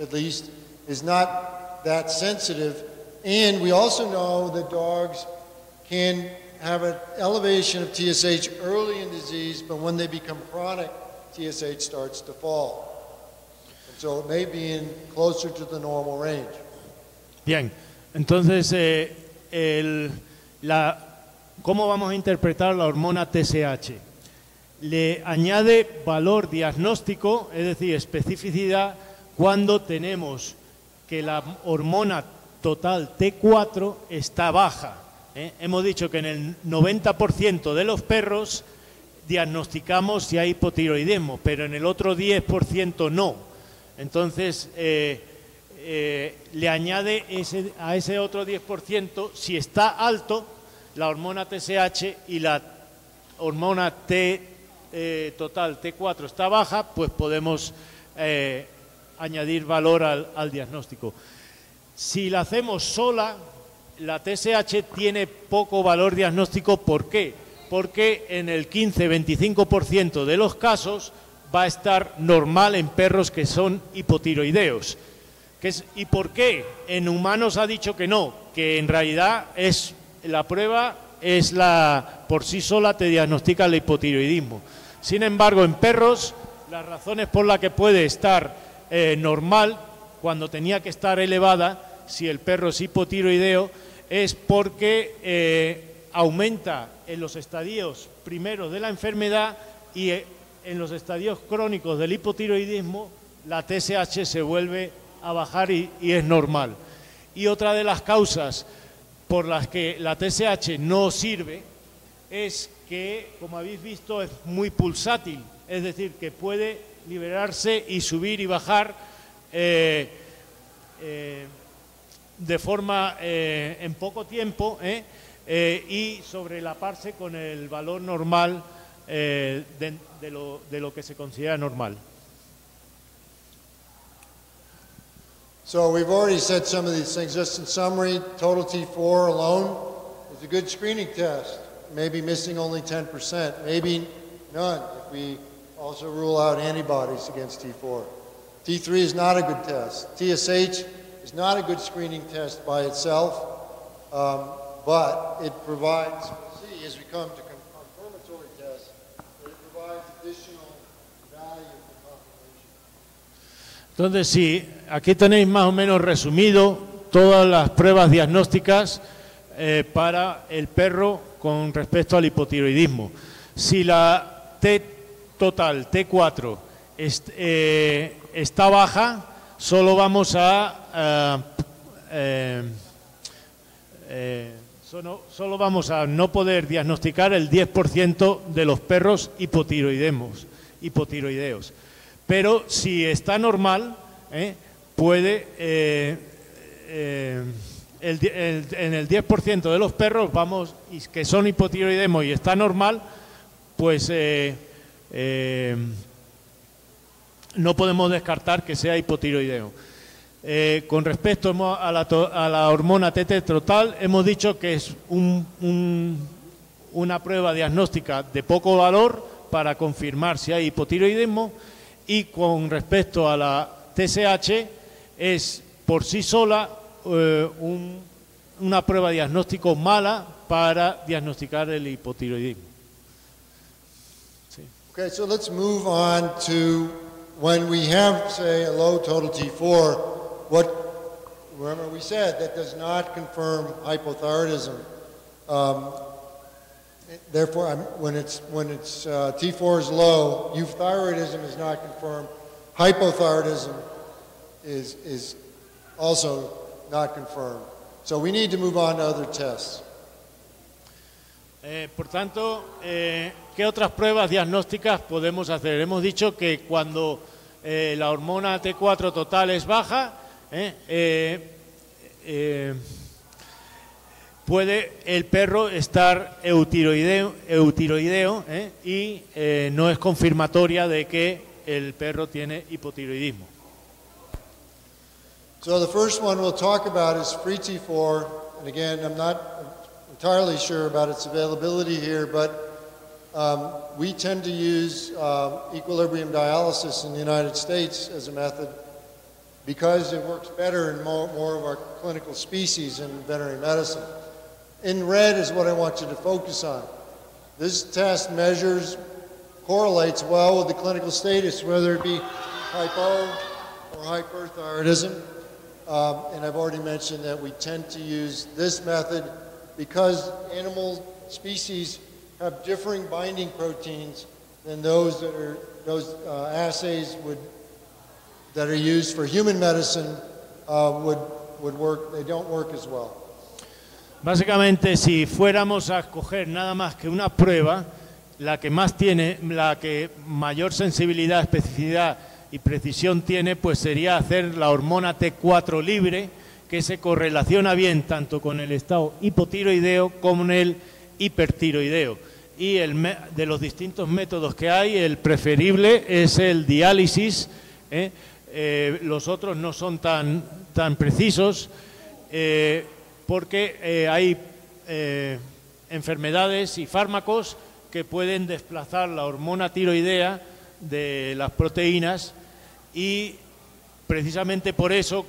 at least, is not that sensitive. And we also know that dogs can have an elevation of TSH early in disease, but when they become chronic, TSH starts to fall. And so it may be in closer to the normal range. Bien, entonces, ¿cómo vamos a interpretar la hormona TSH? Le añade valor diagnóstico, es decir, especificidad, cuando tenemos que la hormona total T4 está baja. Hemos dicho que en el 90% de los perros diagnosticamos si hay hipotiroidismo, pero en el otro 10% no. Entonces, le añade a ese otro 10%, si está alto, la hormona TSH y la hormona total T4 está baja, pues podemos añadir valor al diagnóstico. Si la hacemos sola, la TSH tiene poco valor diagnóstico. ¿Por qué? Porque en el 15-25% de los casos va a estar normal en perros que son hipotiroideos. ¿Y por qué? En humanos ha dicho que no, que en realidad la prueba por sí sola te diagnostica el hipotiroidismo. Sin embargo, en perros, las razones por las que puede estar normal cuando tenía que estar elevada, si el perro es hipotiroideo, es porque aumenta en los estadios primeros de la enfermedad y en los estadios crónicos del hipotiroidismo la TSH se vuelve a bajar y es normal. Y otra de las causas por las que la TSH no sirve es que, como habéis visto, es muy pulsátil, es decir, que puede liberarse y subir y bajar de forma en poco tiempo y sobrelaparse con el valor normal de lo que se considera normal. So we've already said some of these things. Just in summary, total T4 alone is a good screening test. Maybe missing only 10%, maybe none if we also rule out antibodies against T4. T3 is not a good test. TSH is not a good screening test by itself, but it provides, we'll see as we come to confirmatory tests, that it provides additional value for confirmation. Entonces, sí, aquí tenéis más o menos resumido todas las pruebas diagnósticas para el perro con respecto al hipotiroidismo. Si la T total, T4, está baja, solo vamos a no poder diagnosticar el 10% de los perros hipotiroideos. Pero si está normal, puede en el 10% de los perros que son hipotiroidemos y está normal, pues no podemos descartar que sea hipotiroideo. Con respecto a la hormona TT total, hemos dicho que es una prueba diagnóstica de poco valor para confirmar si hay hipotiroidismo, y con respecto a la TSH es por sí sola una prueba diagnóstico mala para diagnosticar el hipotiroidismo. Sí. Okay, so let's move on to when we have, say, a low total T4, remember we said that does not confirm hypothyroidism. Therefore, when it's T4 is low, euthyroidism is not confirmed. Hypothyroidism is also not confirmed. So we need to move on to other tests. Por tanto, ¿qué otras pruebas diagnósticas podemos hacer? Hemos dicho que cuando la hormona T4 total es baja, puede el perro estar eutiroideo y no es confirmatoria de que el perro tiene hipotiroidismo. So the first one we'll talk about is free T4, and again, I'm not entirely sure about its availability here, but we tend to use equilibrium dialysis in the United States as a method because it works better in more of our clinical species in veterinary medicine. In red is what I want you to focus on. This test correlates well with the clinical status, whether it be hypo or hyperthyroidism. And I've already mentioned that we tend to use this method because animal species have differing binding proteins than those assays that are used for human medicine would work. They don't work as well. Básicamente, si fuéramos a escoger nada más que una prueba, la que mayor sensibilidad, especificidad y precisión tiene, pues sería hacer la hormona T4 libre, que se correlaciona bien tanto con el estado hipotiroideo como con el hipertiroideo. Y de los distintos métodos que hay, el preferible es el diálisis. Los otros no son tan precisos porque hay enfermedades y fármacos que pueden desplazar la hormona tiroidea de las proteínas y precisamente por eso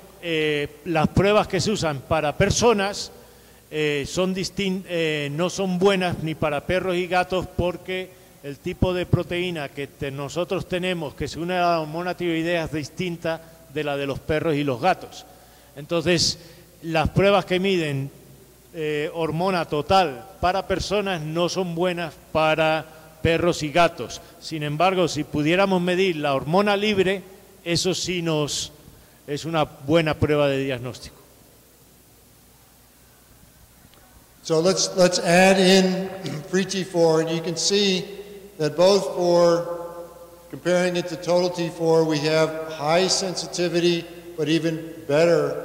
las pruebas que se usan para personas no son buenas ni para perros y gatos porque el tipo de proteína que nosotros tenemos que se une a la hormona tiroidea es distinta de la de los perros y los gatos. Entonces, las pruebas que miden hormona total para personas no son buenas para perros y gatos. Sin embargo, si pudiéramos medir la hormona libre, eso sí es una buena prueba de diagnóstico. So let's add in free T4, and you can see that both for comparing it to total T4, we have high sensitivity, but even better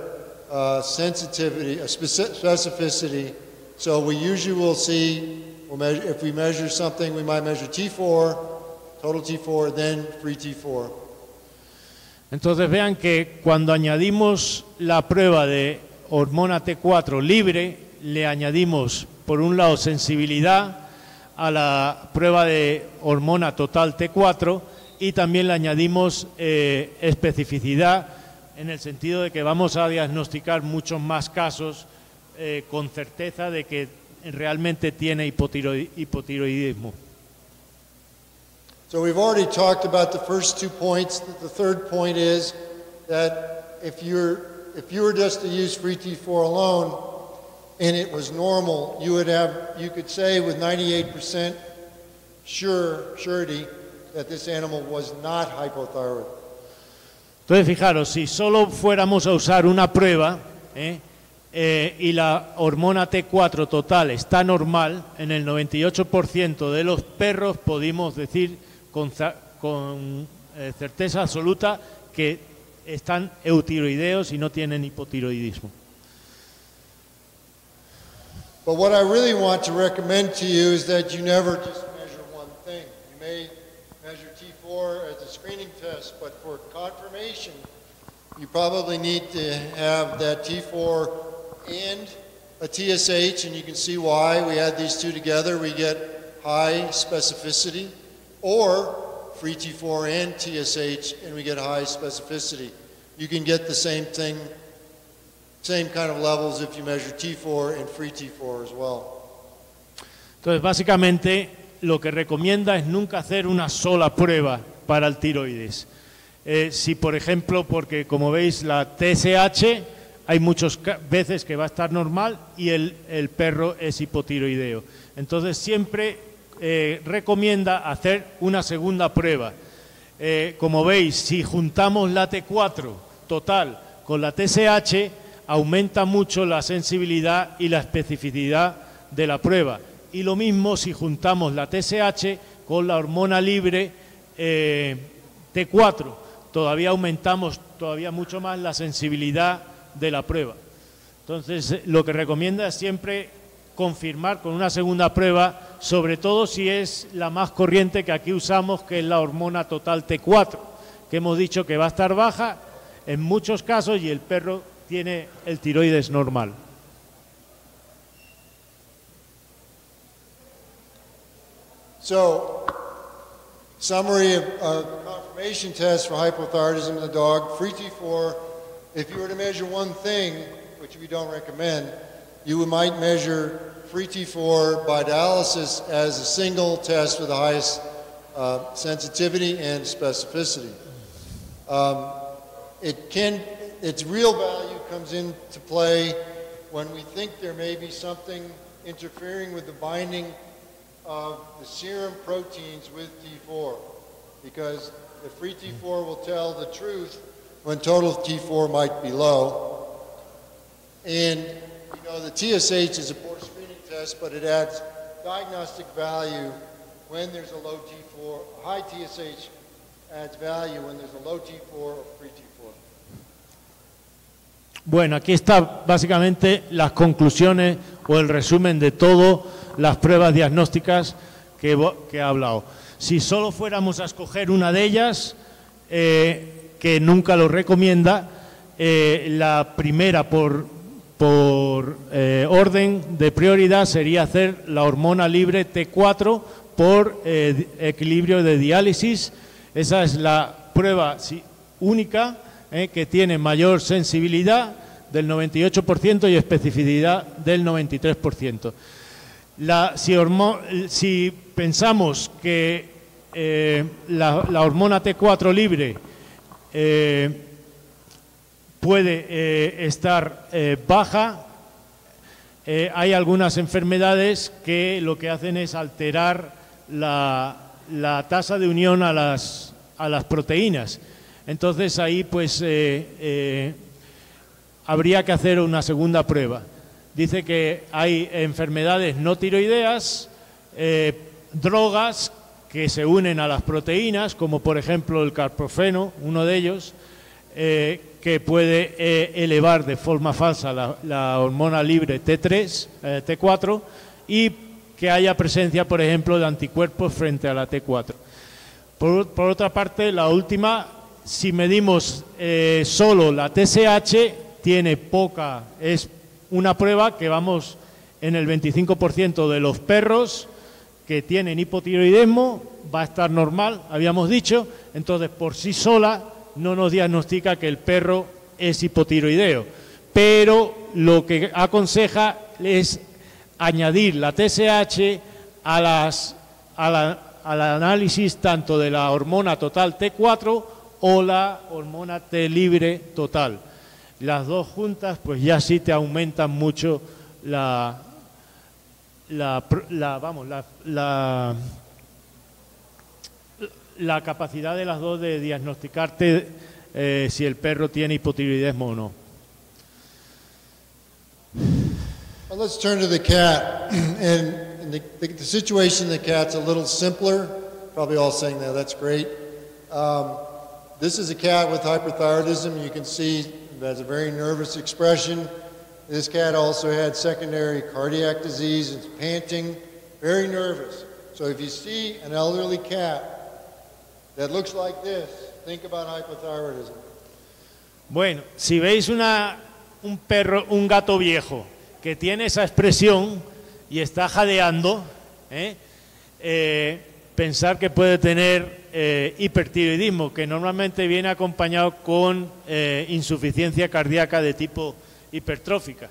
sensitivity, specificity. So we usually will see, if we measure something, we might measure T4, total T4, then free T4. Entonces vean que cuando añadimos la prueba de hormona T4 libre, le añadimos por un lado sensibilidad a la prueba de hormona total T4 y también le añadimos especificidad en el sentido de que vamos a diagnosticar muchos más casos con certeza de que realmente tiene hipotiroidismo. So we've already talked about the first 2 points. The third point is that if you were just to use free T4 alone and it was normal, you could say with 98% surety that this animal was not hypothyroid. Entonces, fijaros, si solo fuéramos a usar una prueba y la hormona T4 total está normal, en el 98% de los perros podemos decir con certeza absoluta que están eutiroideos y no tienen hipotiroidismo. But what I really want to recommend to you is that you never just measure one thing. You may measure T4 as a screening test, but for confirmation, you probably need to have that T4 and a TSH, and you can see why. We add these two together, we get high specificity, or free T4 and TSH, and we get high specificity. You can get the same thing, same kind of levels if you measure T4 and free T4 as well. Entonces, básicamente, lo que recomienda es nunca hacer una sola prueba para el tiroides. Si, por ejemplo, porque como veis la TSH, hay muchas veces que va a estar normal y el perro es hipotiroideo. Entonces, siempre recomienda hacer una segunda prueba. Como veis, si juntamos la T4 total con la TSH, aumenta mucho la sensibilidad y la especificidad de la prueba. Y lo mismo si juntamos la TSH con la hormona libre T4, todavía aumentamos mucho más la sensibilidad de la prueba. Entonces, lo que recomienda es siempre confirmar con una segunda prueba, sobre todo si es la más corriente que aquí usamos, que es la hormona total T4, que hemos dicho que va a estar baja en muchos casos y el perro tiene el tiroides normal. So, summary of confirmation tests for hypothyroidism in the dog. Free T4, if you were to measure one thing, which we don't recommend, you might measure free T4 by dialysis as a single test with the highest sensitivity and specificity. Its real value comes into play when we think there may be something interfering with the binding of the serum proteins with T4, because the free T4 will tell the truth when total T4 might be low. And you know, the TSH is a poor screening test, but it adds diagnostic value when there's a low T4. High TSH adds value when there's a low T4 or free T4. Bueno, aquí está básicamente las conclusiones o el resumen de todas las pruebas diagnósticas que he hablado. Si solo fuéramos a escoger una de ellas, que nunca lo recomienda, la primera por orden de prioridad sería hacer la hormona libre T4 por equilibrio de diálisis. Esa es la prueba única que tiene mayor sensibilidad del 98% y especificidad del 93%. Si pensamos que la hormona T4 libre puede estar baja, hay algunas enfermedades que lo que hacen es alterar la tasa de unión a las proteínas. Entonces ahí pues habría que hacer una segunda prueba. Dice que hay enfermedades no tiroideas, drogas que se unen a las proteínas, como por ejemplo el carprofeno, uno de ellos, que puede elevar de forma falsa la hormona libre T3, T4, y que haya presencia, por ejemplo, de anticuerpos frente a la T4. Por otra parte, la última, si medimos solo la TSH, tiene poca, es una prueba que vamos en el 25% de los perros que tienen hipotiroidismo, va a estar normal, habíamos dicho, entonces por sí sola no nos diagnostica que el perro es hipotiroideo, pero lo que aconseja es añadir la TSH al análisis tanto de la hormona total T4 o la hormona T libre total. Las dos juntas pues ya sí te aumentan mucho la capacidad de las dos de diagnosticarte si el perro tiene hipotiroidismo o no. Well, let's turn to the cat. And the situation in the cat's a little simpler. Probably all saying that, that's great. This is a cat with hyperthyroidism. You can see it has a very nervous expression. This cat also had secondary cardiac disease. It's panting, very nervous. So if you see an elderly cat that looks like this, think about hypothyroidism. Bueno, si veis un gato viejo que tiene esa expresión y está jadeando, pensar que puede tener hipertiroidismo, que normalmente viene acompañado con insuficiencia cardíaca de tipo hipertrófica.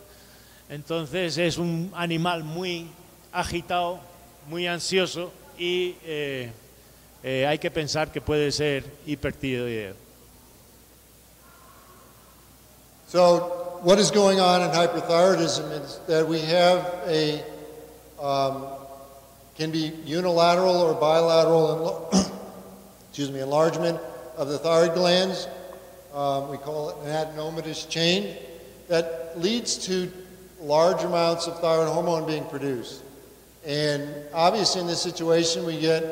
Entonces es un animal muy agitado, muy ansioso y hay que pensar que puede ser hipertiroideo. So what is going on in hyperthyroidism is that we have can be unilateral or bilateral enlargement of the thyroid glands. we call it an adenomatous chain, that leads to large amounts of thyroid hormone being produced. And obviously in this situation we get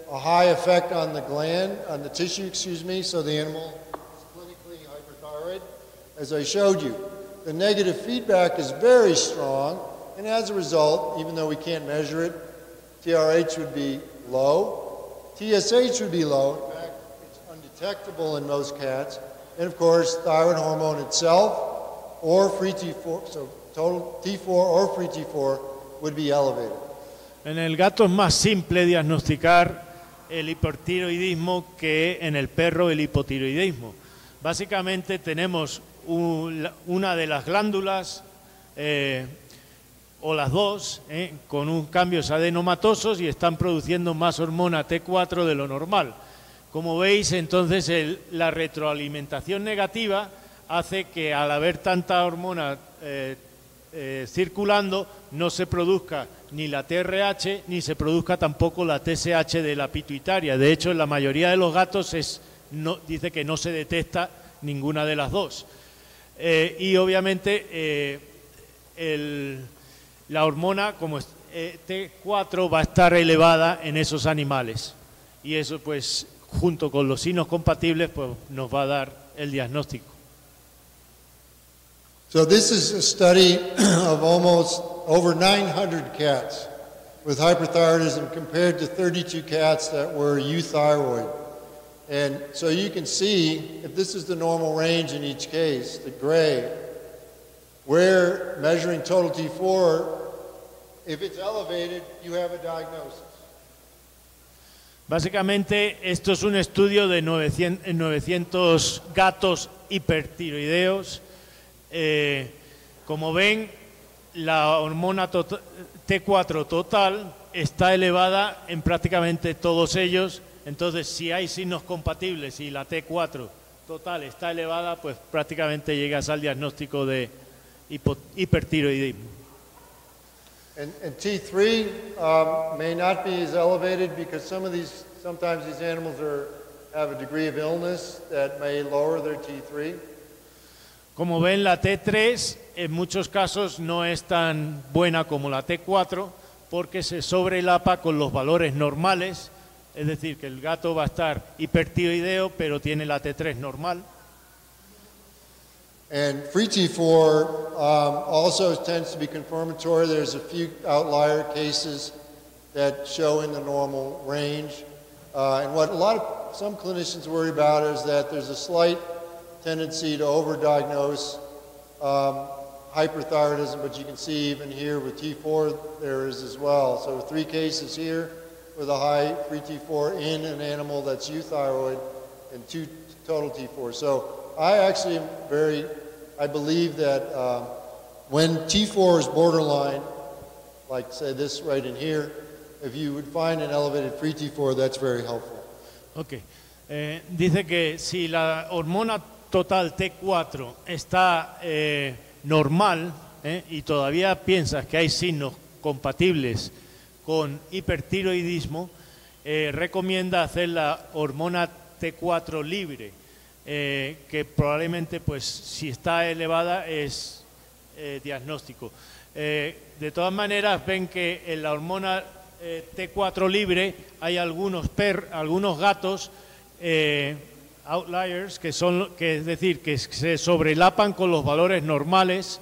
a high effect on the gland, on the tissue, so the animal is clinically hyperthyroid, as I showed you. The negative feedback is very strong, and as a result, even though we can't measure it, TRH would be low, TSH would be low, in fact, it's undetectable in most cats, and of course, thyroid hormone itself, or free T4, so total T4 or free T4 would be elevated. En el gato es más simple diagnosticar el hipertiroidismo que en el perro el hipotiroidismo. Básicamente tenemos una de las glándulas o las dos con un cambios adenomatosos y están produciendo más hormona T4 de lo normal. Como veis, entonces la retroalimentación negativa hace que al haber tanta hormona circulando no se produzca ni la TRH ni se produzca tampoco la TSH de la pituitaria. De hecho, en la mayoría de los gatos dice que no se detecta ninguna de las dos. Y obviamente la hormona como T4 va a estar elevada en esos animales. Y eso pues junto con los signos compatibles pues nos va a dar el diagnóstico. So this is a study of almost over 900 cats with hyperthyroidism compared to 32 cats that were euthyroid. And so you can see, if this is the normal range in each case, the gray, where measuring total T4, if it's elevated, you have a diagnosis. Básicamente, esto es un estudio de 900 gatos hipertiroideos. Como ven, la hormona T4 total está elevada en prácticamente todos ellos. Entonces, si hay signos compatibles y la T4 total está elevada, pues prácticamente llegas al diagnóstico de hipertiroidismo. And T3 may not be as elevated because sometimes these animals have a degree of illness that may lower their T3. Como ven, la T3 en muchos casos no es tan buena como la T4 porque se sobrelapa con los valores normales, es decir, que el gato va a estar hipertiroideo pero tiene la T3 normal. And free T4 also tends to be confirmatory. There's a few outlier cases that show in the normal range. And what some clinicians worry about is that there's a slight tendency to overdiagnose hyperthyroidism, but you can see even here with T4 there is as well. So 3 cases here with a high free T4 in an animal that's euthyroid and 2 total T4. So I believe that when T4 is borderline, like say this right in here, if you would find an elevated free T4, that's very helpful. Okay. Dice que si la hormona total T4 está normal y todavía piensas que hay signos compatibles con hipertiroidismo, recomienda hacer la hormona T4 libre, que probablemente pues si está elevada es diagnóstico. De todas maneras ven que en la hormona T4 libre hay algunos gatos outliers que es decir que se sobrelapan con los valores normales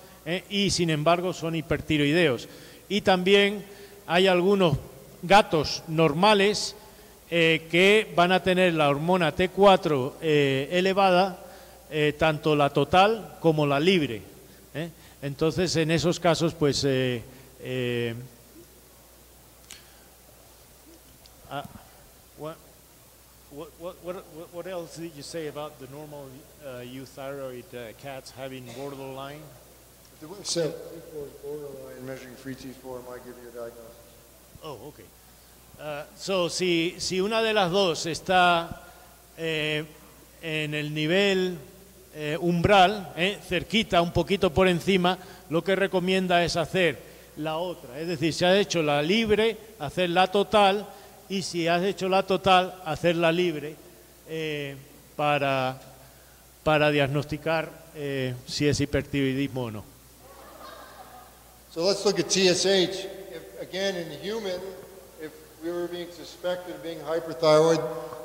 y sin embargo son hipertiroideos. Y también hay algunos gatos normales que van a tener la hormona T4 elevada, tanto la total como la libre. Entonces, en esos casos, pues what else did you say about the normal euthyroid cats having borderline? So, T4 is borderline, measuring free T4 might give you a diagnosis. Oh, okay. So, si una de las dos está en el nivel umbral, cerquita, un poquito por encima, lo que recomienda es hacer la otra. Es decir, si has hecho la libre, hacer la total, y si has hecho la total, hacer la libre para para diagnosticar si es hipertiroidismo o no. So let's look at TSH. Again, in the human, if we were being suspected of being hyperthyroid,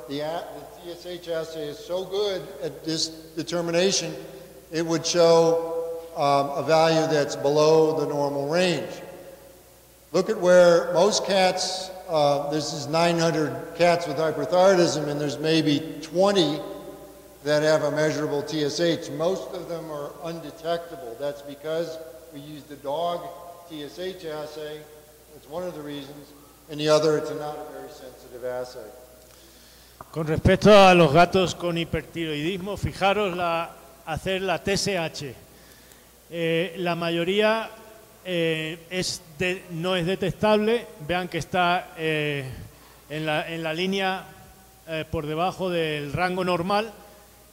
the TSH assay is so good at this determination, it would show a value that's below the normal range. Look at where most cats, this is 900 cats with hyperthyroidism, and there's maybe 20 that have a measurable TSH. Most of them are undetectable. That's because we use the dog TSH assay. That's one of the reasons. And the other, it's not a very sensitive assay. Con respecto a los gatos con hipertiroidismo, fijaros hacer la TSH. La mayoría no es detectable. Vean que está en la línea por debajo del rango normal.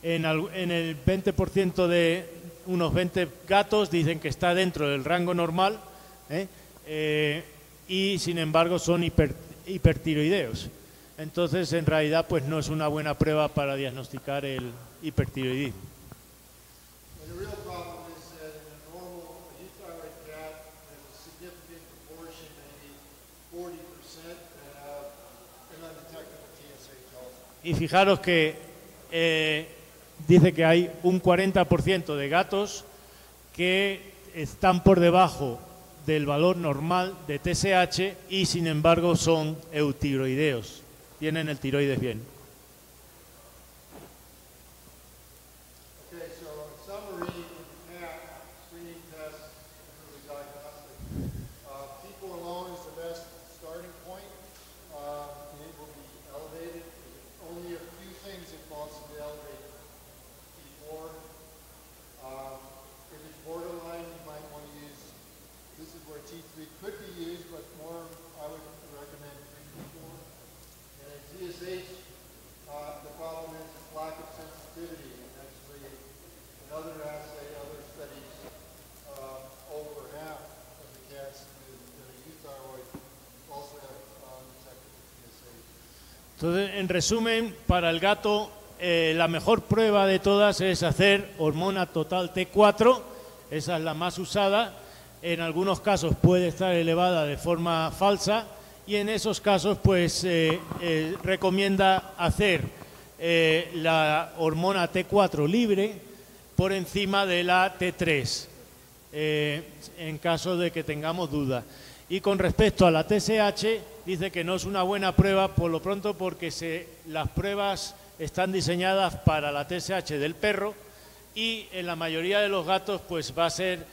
En el 20% de unos 20 gatos dicen que está dentro del rango normal, y sin embargo son hipertiroideos. Entonces, en realidad, pues no es una buena prueba para diagnosticar el hipertiroidismo. Y fijaros que dice que hay un 40% de gatos que están por debajo del valor normal de TSH y sin embargo son eutiroideos, tienen el tiroides bien. Okay, so in summary, screening tests really diagnostic. T4 alone is the best starting point. It will be elevated. Only a few things that cause it to elevate T4. If it's borderline, you might want to use, this is where T3 could be used, but more I would recommend T4. And at TSH, the problem is lack of sensitivity. And actually, another assay, other studies, over half of the cats that are euthyroid also have detectable TSH. Entonces, en resumen, para el gato, la mejor prueba de todas es hacer hormona total T4, esa es la más usada. En algunos casos puede estar elevada de forma falsa y en esos casos pues recomienda hacer la hormona T4 libre por encima de la T3 en caso de que tengamos dudas. Y con respecto a la TSH, dice que no es una buena prueba por lo pronto porque las pruebas están diseñadas para la TSH del perro y en la mayoría de los gatos pues va a ser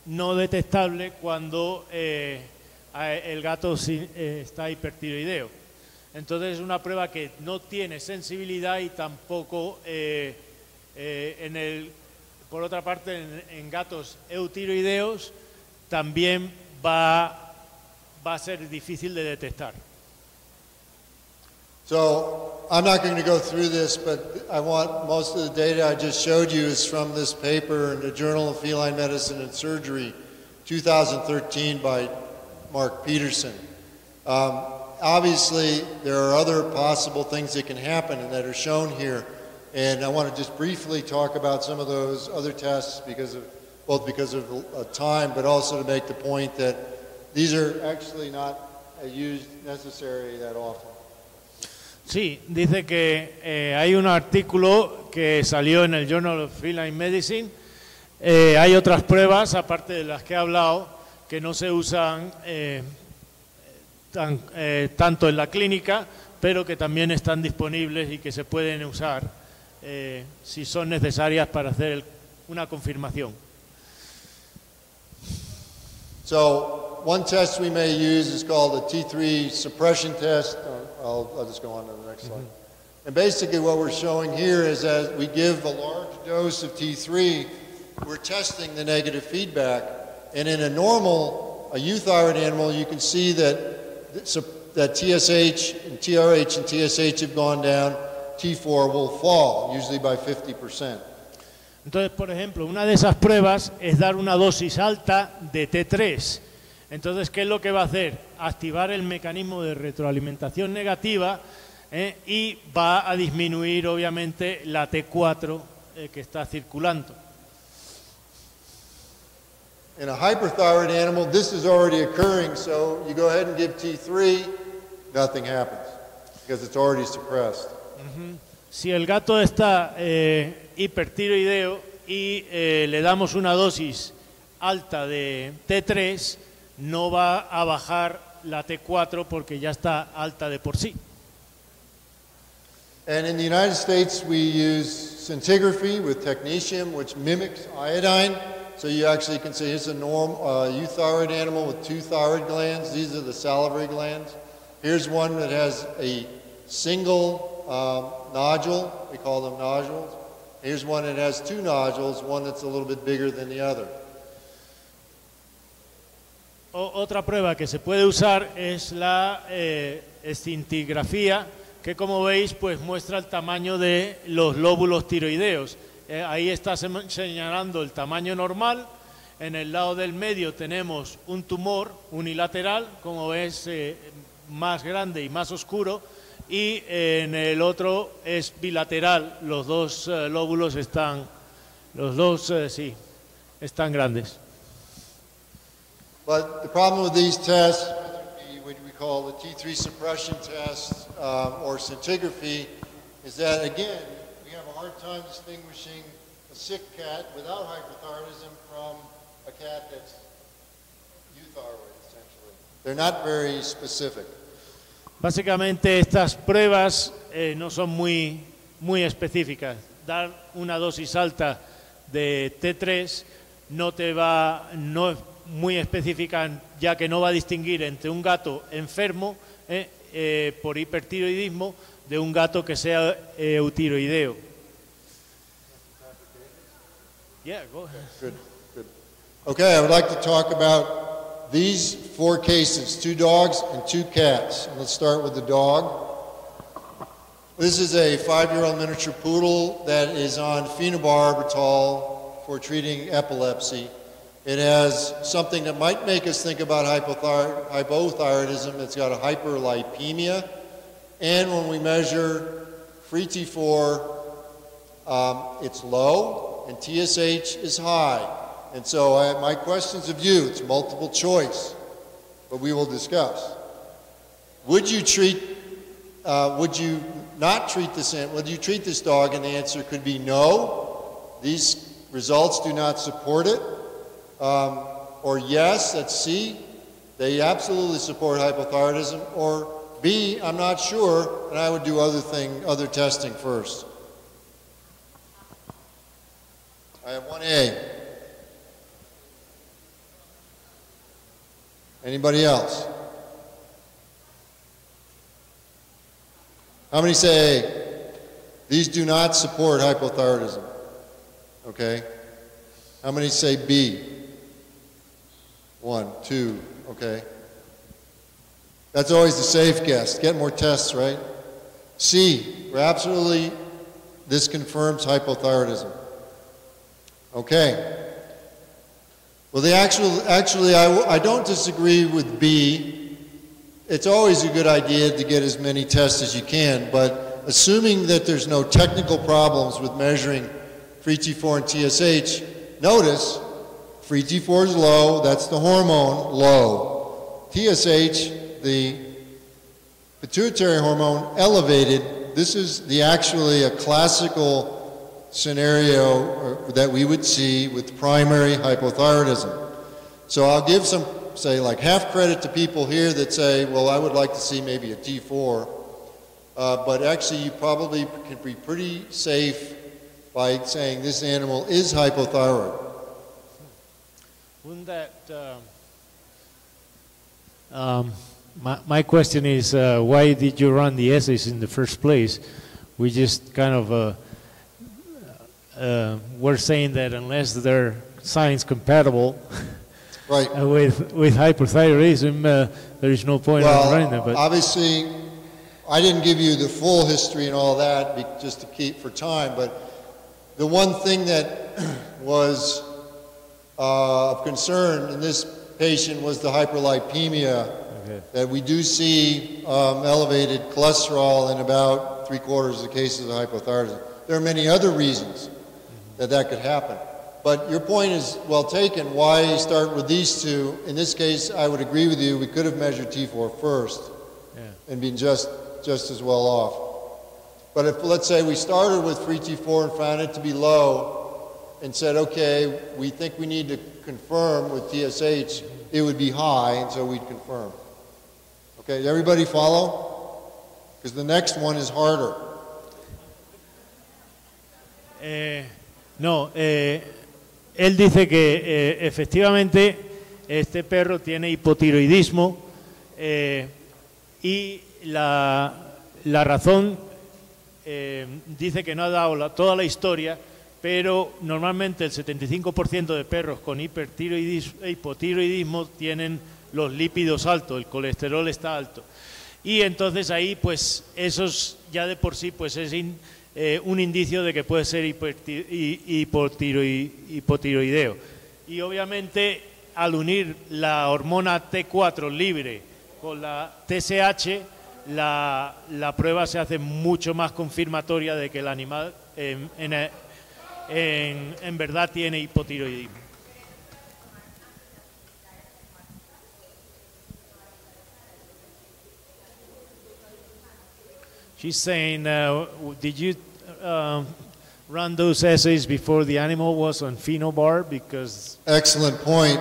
no detectable cuando el gato está hipertiroideo. Entonces es una prueba que no tiene sensibilidad y tampoco por otra parte en gatos eutiroideos también va a ser difícil de detectar. So I'm not going to go through this, but I want most of the data I just showed you is from this paper in the Journal of Feline Medicine and Surgery, 2013 by Mark Peterson. Obviously, there are other possible things that can happen and that are shown here. And I want to just briefly talk about some of those other tests because of time, but also to make the point that these are actually not used necessarily that often. Sí, dice que hay un artículo que salió en el Journal of Feline Medicine. Hay otras pruebas, aparte de las que he hablado, que no se usan tanto en la clínica, pero que también están disponibles y que se pueden usar si son necesarias para hacer una confirmación. So one test we may use is called the T3 suppression test. I'll just go on to the next slide. And basically what we're showing here is that we give a large dose of T3, we're testing the negative feedback. And in a euthyroid animal, you can see that TSH and TRH and TSH have gone down, T4 will fall, usually by 50%. Entonces, por ejemplo, una de esas pruebas es dar una dosis alta de T3. Entonces, ¿qué es lo que va a hacer? Activar el mecanismo de retroalimentación negativa y va a disminuir obviamente la T4 que está circulando. In a hyperthyroid animal, this is already occurring, so you go ahead and give T3, nothing happens because it's already suppressed. Si el gato está hipertiroideo y le damos una dosis alta de T3, no va a bajar la T4 porque ya está alta de por sí. And in the United States, we use scintigraphy with technetium, which mimics iodine. So you actually can say here's a euthyroid animal with 2 thyroid glands. These are the salivary glands. Here's one that has a single nodule. We call them nodules. Here's one that has 2 nodules, one that's a little bit bigger than the other. Otra prueba que se puede usar es la escintigrafía, que como veis pues muestra el tamaño de los lóbulos tiroideos. Ahí está señalando el tamaño normal. En el lado del medio tenemos un tumor unilateral, como ves, más grande y más oscuro, y en el otro es bilateral. Los dos lóbulos están, sí, están grandes. But the problem with these tests, what we call the T3 suppression test or scintigraphy, is that again, we have a hard time distinguishing a sick cat without hyperthyroidism from a cat that's euthyroid, essentially. They're not very specific. Básicamente estas pruebas no son muy específicas. Dar una dosis alta de T3 no es muy específica, ya que no va a distinguir entre un gato enfermo por hipertiroidismo de un gato que sea eutiroideo. Yeah, go ahead. Good, good. Okay, I would like to talk about these 4 cases, 2 dogs and 2 cats. And let's start with the dog. This is a 5-year-old miniature poodle that is on phenobarbital for treating epilepsy. It has something that might make us think about hypothyroidism. It's got a hyperlipemia. And when we measure free T4, it's low, and TSH is high. And so my questions of you, it's multiple choice, but we will discuss. Would you not treat this animal? Would you treat this dog? And the answer could be no. These results do not support it. Or yes, that's C, they absolutely support hypothyroidism. Or B, I'm not sure, and I would do other testing first. I have 1A. Anybody else? How many say A? These do not support hypothyroidism. Okay. How many say B? 1, 2, okay. That's always the safe guess. Get more tests, right? C, this confirms hypothyroidism. Okay. Well, I don't disagree with B. It's always a good idea to get as many tests as you can, but assuming that there's no technical problems with measuring free T4 and TSH, notice free T4 is low, that's the hormone, low. TSH, the pituitary hormone, elevated. This is actually a classical scenario that we would see with primary hypothyroidism. So I'll give some, say, like half credit to people here that say, well, I would like to see maybe a T4, but actually you probably can be pretty safe by saying this animal is hypothyroid. Wouldn't that, my question is, why did you run the essays in the first place? We just kind of were saying that unless they're science compatible right. with hyperthyroidism, there is no point in running them. But obviously, I didn't give you the full history and all that just to keep for time, but the one thing that was of concern in this patient was the hyperlipemia that we do see elevated cholesterol in about 3/4 of the cases of hypothyroidism. There are many other reasons that could happen. But your point is well taken. Why start with these two? In this case, I would agree with you. We could have measured T4 first and been just as well off. But if, let's say, we started with free T4 and found it to be low and said, okay, we think we need to confirm with TSH, it would be high, and so we'd confirm. Okay, does everybody follow? Because the next one is harder. No, él dice que efectivamente este perro tiene hipotiroidismo y la razón, dice que no ha dado toda la historia, pero normalmente el 75% de perros con hipotiroidismo tienen los lípidos altos, el colesterol está alto. Y entonces ahí pues esos ya de por sí pues es un indicio de que puede ser hipotiroideo. Y obviamente al unir la hormona T4 libre con la TSH, la prueba se hace mucho más confirmatoria de que el animal en verdad tiene hipotiroidismo. She's saying, did you run those assays before the animal was on phenobarb? Because excellent point.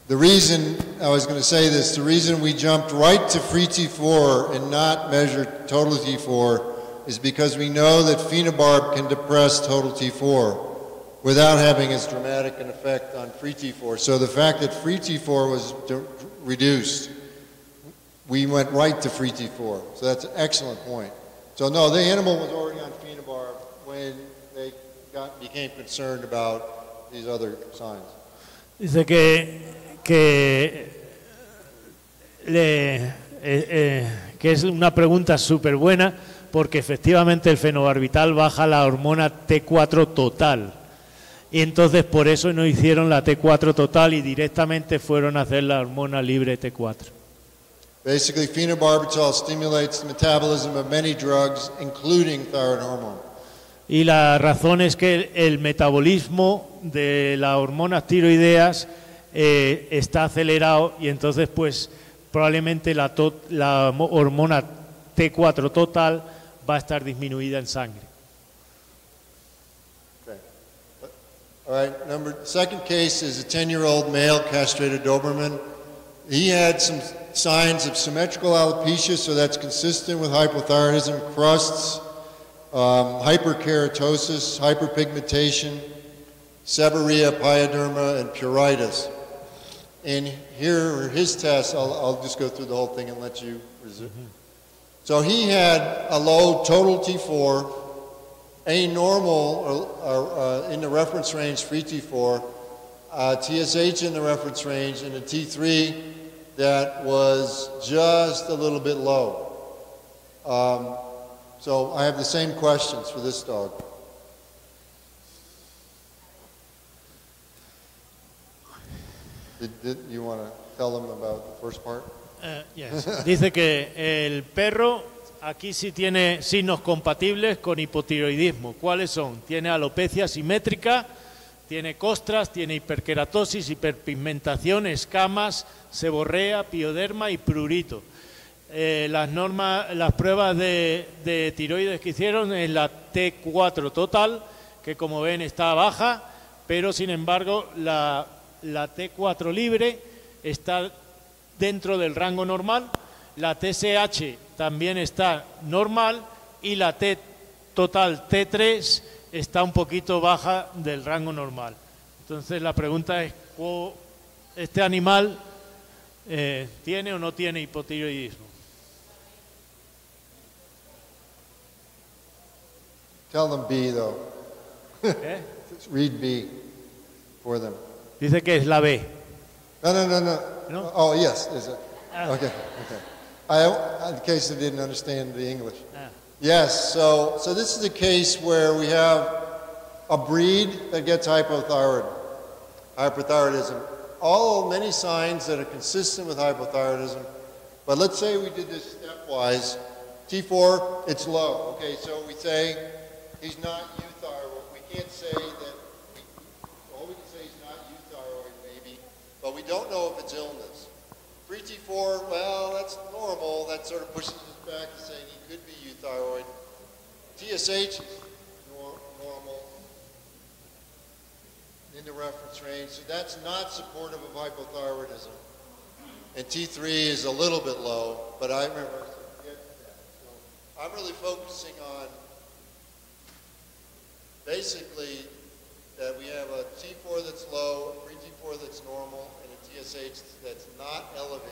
The reason, I was going to say this, the reason we jumped right to free T4 and not measured total T4 is because we know that phenobarb can depress total T4 without having as dramatic an effect on free T4. So the fact that free T4 was reduced, we went right to free T4. So that's an excellent point. So no, the animal was already on phenobarb when they became concerned about these other signs. Dice que es una pregunta súper buena porque efectivamente el fenobarbital baja la hormona T4 total y entonces por eso no hicieron la T4 total y directamente fueron a hacer la hormona libre T4. Basically, phenobarbital stimulates the metabolism of many drugs, including thyroid hormone. Y la razón es que el metabolismo de las hormonas tiroideas está acelerado y entonces pues probablemente la hormona T4 total va a estar disminuida en sangre. Okay. All right, second case is a 10-year-old male castrated Doberman. He had some signs of symmetrical alopecia, so that's consistent with hypothyroidism, crusts, hyperkeratosis, hyperpigmentation, seborrhea, pyoderma, and pruritus. And here are his tests. I'll just go through the whole thing and let you resume. So he had a low total T4, a normal or in the reference range free T4, TSH in the reference range, and a T3 that was just a little bit low. So I have the same questions for this dog. Did you want to tell them about the first part? Yes. Dice que el perro aquí sí tiene signos compatibles con hipotiroidismo. ¿Cuáles son? Tiene alopecia simétrica, tiene costras, tiene hiperkeratosis, hiperpigmentación, escamas, seborrea, pioderma y prurito. Las pruebas de tiroides que hicieron es la T4 total, que como ven está baja, pero sin embargo la T4 libre está dentro del rango normal, la TSH también está normal y la T total T3 está un poquito baja del rango normal. Entonces la pregunta es, ¿este animal tiene o no tiene hipotiroidismo? Tell them B, though. ¿Eh? Read B for them. Dice que es la B. No? Oh, yes. Is it? Okay. In case they didn't understand the English. Yes, so this is a case where we have a breed that gets hypothyroidism. all many signs that are consistent with hypothyroidism, but let's say we did this stepwise. T4, it's low. Okay, so we say he's not euthyroid. We can't say that, all we can say he's not euthyroid maybe, but we don't know if it's illness. Free T4, well, that's normal. That sort of pushes us back to saying he could be euthyroid. TSH is normal in the reference range, so that's not supportive of hypothyroidism. And T3 is a little bit low, but I remember so I'm really focusing on basically that we have a T4 that's low, a free T4 that's normal, and a TSH that's not elevated.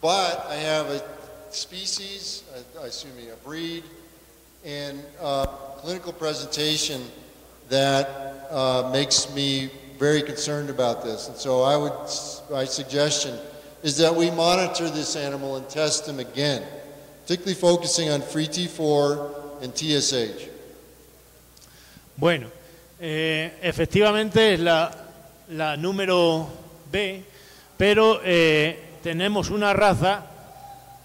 But I have a species, assuming a breed, and clinical presentation that makes me very concerned about this. And so my suggestion is that we monitor this animal and test him again, particularly focusing on free T4 and TSH. Bueno, efectivamente es la número B, pero tenemos una raza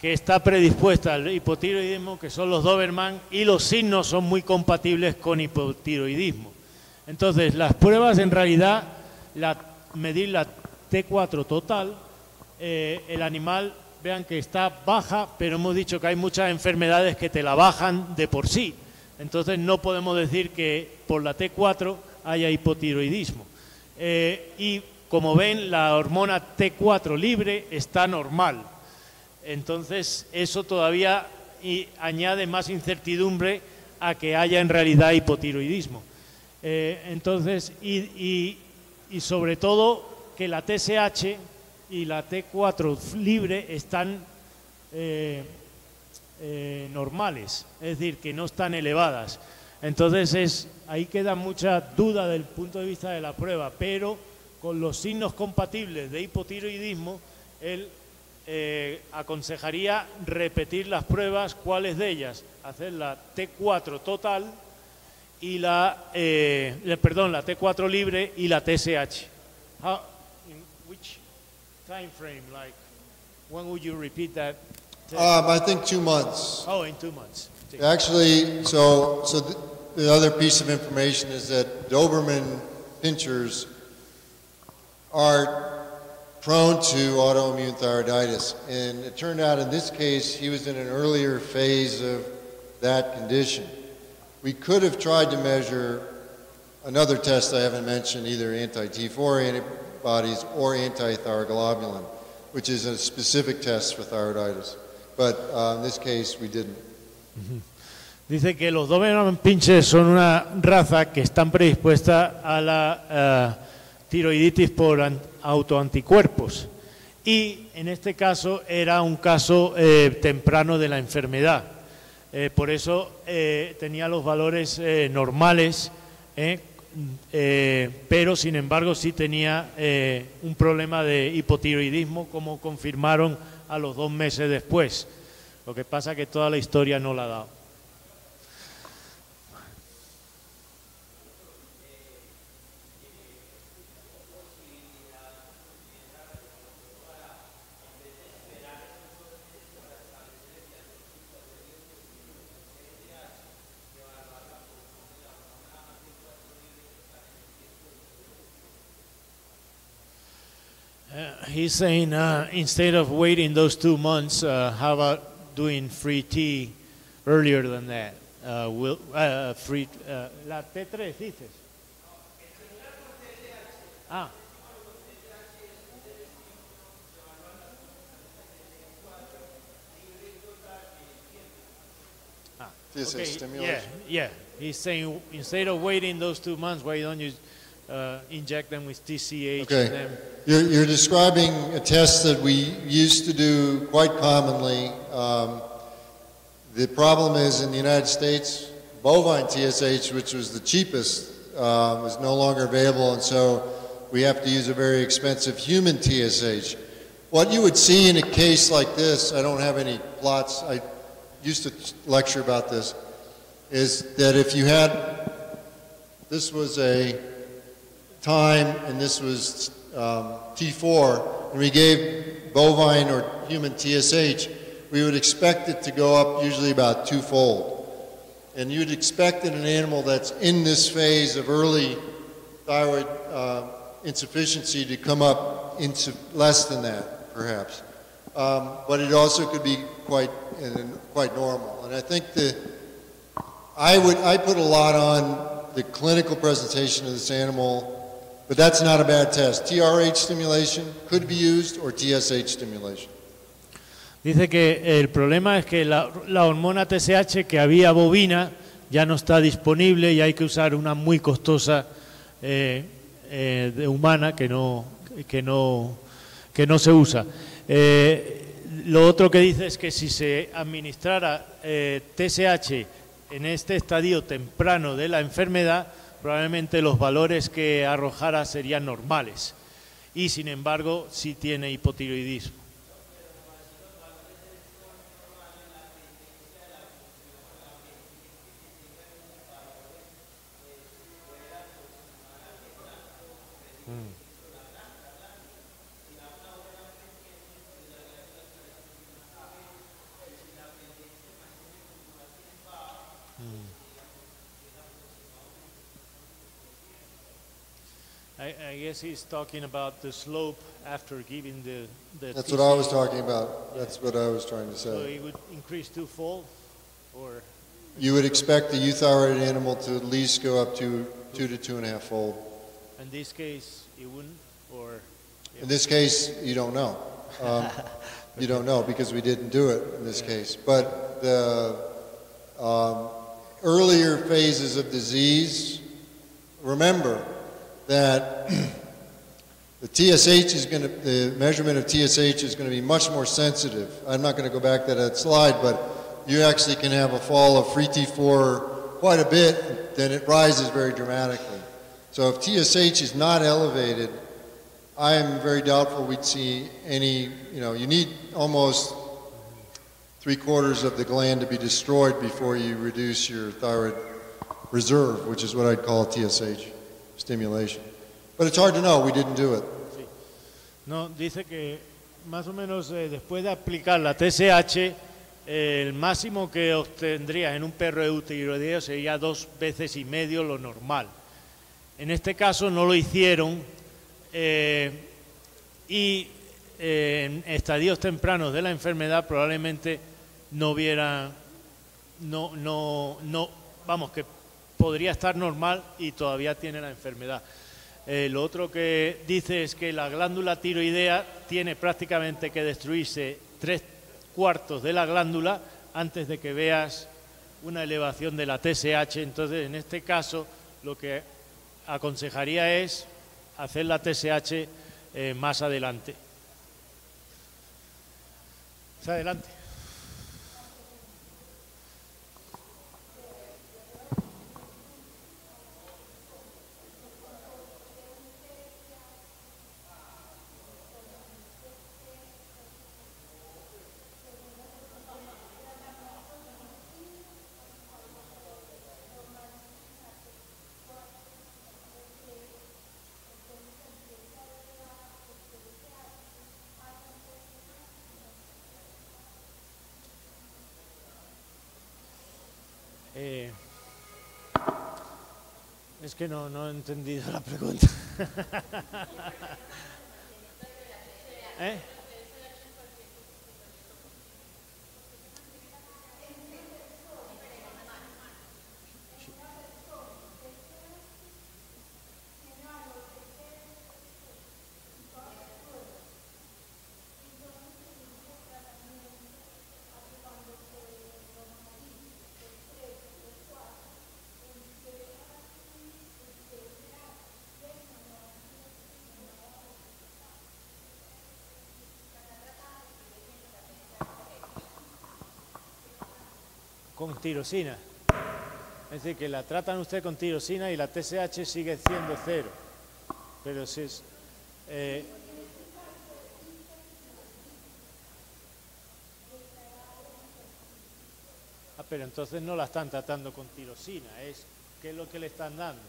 que está predispuesta al hipotiroidismo, que son los Doberman, y los signos son muy compatibles con hipotiroidismo. Entonces, las pruebas en realidad, medir la T4 total, el animal, vean que está baja, pero hemos dicho que hay muchas enfermedades que te la bajan de por sí. Entonces, no podemos decir que por la T4 haya hipotiroidismo. Y como ven, la hormona T4 libre está normal. Entonces, eso todavía añade más incertidumbre a que haya en realidad hipotiroidismo. Entonces, y sobre todo que la TSH y la T4 libre están normales, es decir, que no están elevadas. Entonces, ahí queda mucha duda del punto de vista de la prueba, pero con los signos compatibles de hipotiroidismo, él aconsejaría repetir las pruebas. ¿Cuáles de ellas? Hacer la T4 total y la T4 libre y la TSH. In which time frame? Like, when would you repeat that? I think 2 months. Oh, in 2 months. Actually, so the other piece of information is that Doberman pinchers are prone to autoimmune thyroiditis. And it turned out in this case, he was in an earlier phase of that condition. We could have tried to measure another test I haven't mentioned, either anti-T4 antibodies or anti-thyroglobulin, which is a specific test for thyroiditis. But in this case, we didn't. Dice que los Doberman Pinschers son una raza que están predispuesta a la tiroiditis por autoanticuerpos, y en este caso era un caso temprano de la enfermedad, por eso tenía los valores normales, pero sin embargo sí tenía un problema de hipotiroidismo, como confirmaron a los 2 meses después. Lo que pasa que toda la historia no la ha dado. He's saying instead of waiting those 2 months, how about doing free T earlier than that? La T3 dices. Ah. Okay. Yeah. He's saying instead of waiting those 2 months, why don't you inject them with TCH? Okay. And then You're describing a test that we used to do quite commonly. The problem is in the United States, bovine TSH, which was the cheapest, is no longer available, and so we have to use a very expensive human TSH. What you would see in a case like this, I don't have any plots, I used to lecture about this, is that if you had, this was a time, and this was T4, and we gave bovine or human TSH, we would expect it to go up usually about twofold. And you'd expect in an animal that's in this phase of early thyroid insufficiency to come up into less than that, perhaps. But it also could be quite normal. And I think I put a lot on the clinical presentation of this animal, but that's not a bad test. TRH stimulation could be used, or TSH stimulation. Dice que el problema es que la hormona TSH que había bovina ya no está disponible y hay que usar una muy costosa de humana que no se usa. Lo otro que dice es que si se administrara TSH en este estadio temprano de la enfermedad, probablemente los valores que arrojara serían normales y sin embargo sí tiene hipotiroidismo. I guess he's talking about the slope after giving the That's what I was talking about. That's what I was trying to say. So it would increase twofold, or you would expect the euthyroid animal to at least go up to 2 to 2.5 fold. In this case, it wouldn't, or in this case, you don't know. You don't know because we didn't do it in this case. But the earlier phases of disease, remember that the measurement of TSH is going to be much more sensitive. I'm not going to go back to that slide, but you actually can have a fall of free T4 quite a bit, then it rises very dramatically. So if TSH is not elevated, I am very doubtful we'd see any, you need almost 3/4 of the gland to be destroyed before you reduce your thyroid reserve, which is what I'd call TSH stimulation. But it's hard to know, we didn't do it. Sí. No, dice que más o menos después de aplicar la TSH, el máximo que obtendrías en un perro eutiroideo sería 2,5 veces lo normal. En este caso no lo hicieron y en estadios tempranos de la enfermedad probablemente no hubiera, vamos, que podría estar normal y todavía tiene la enfermedad. Lo otro que dice es que la glándula tiroidea tiene prácticamente que destruirse 3/4 de la glándula antes de que veas una elevación de la TSH. Entonces, en este caso, lo que aconsejaría es hacer la TSH más adelante. Adelante. Es que no he entendido la pregunta. ¿Eh? Con tirosina. Es decir, que la tratan usted con tirosina y la TSH sigue siendo 0. Pero si es... pero entonces no la están tratando con tirosina. ¿Qué es lo que le están dando?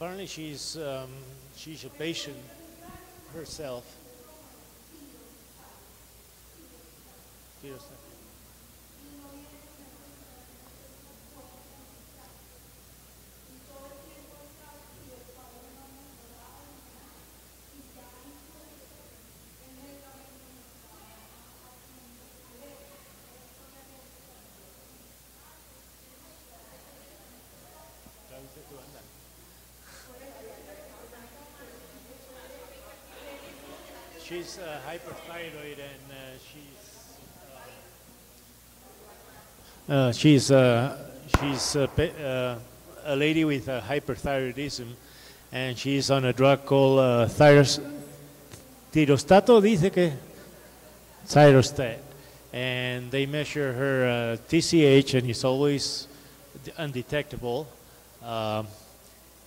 Apparently she's a patient herself. She's hyperthyroid and she's a lady with hyperthyroidism, and she's on a drug called tirostato, dice que Tyrostat, and they measure her TSH and it's always undetectable.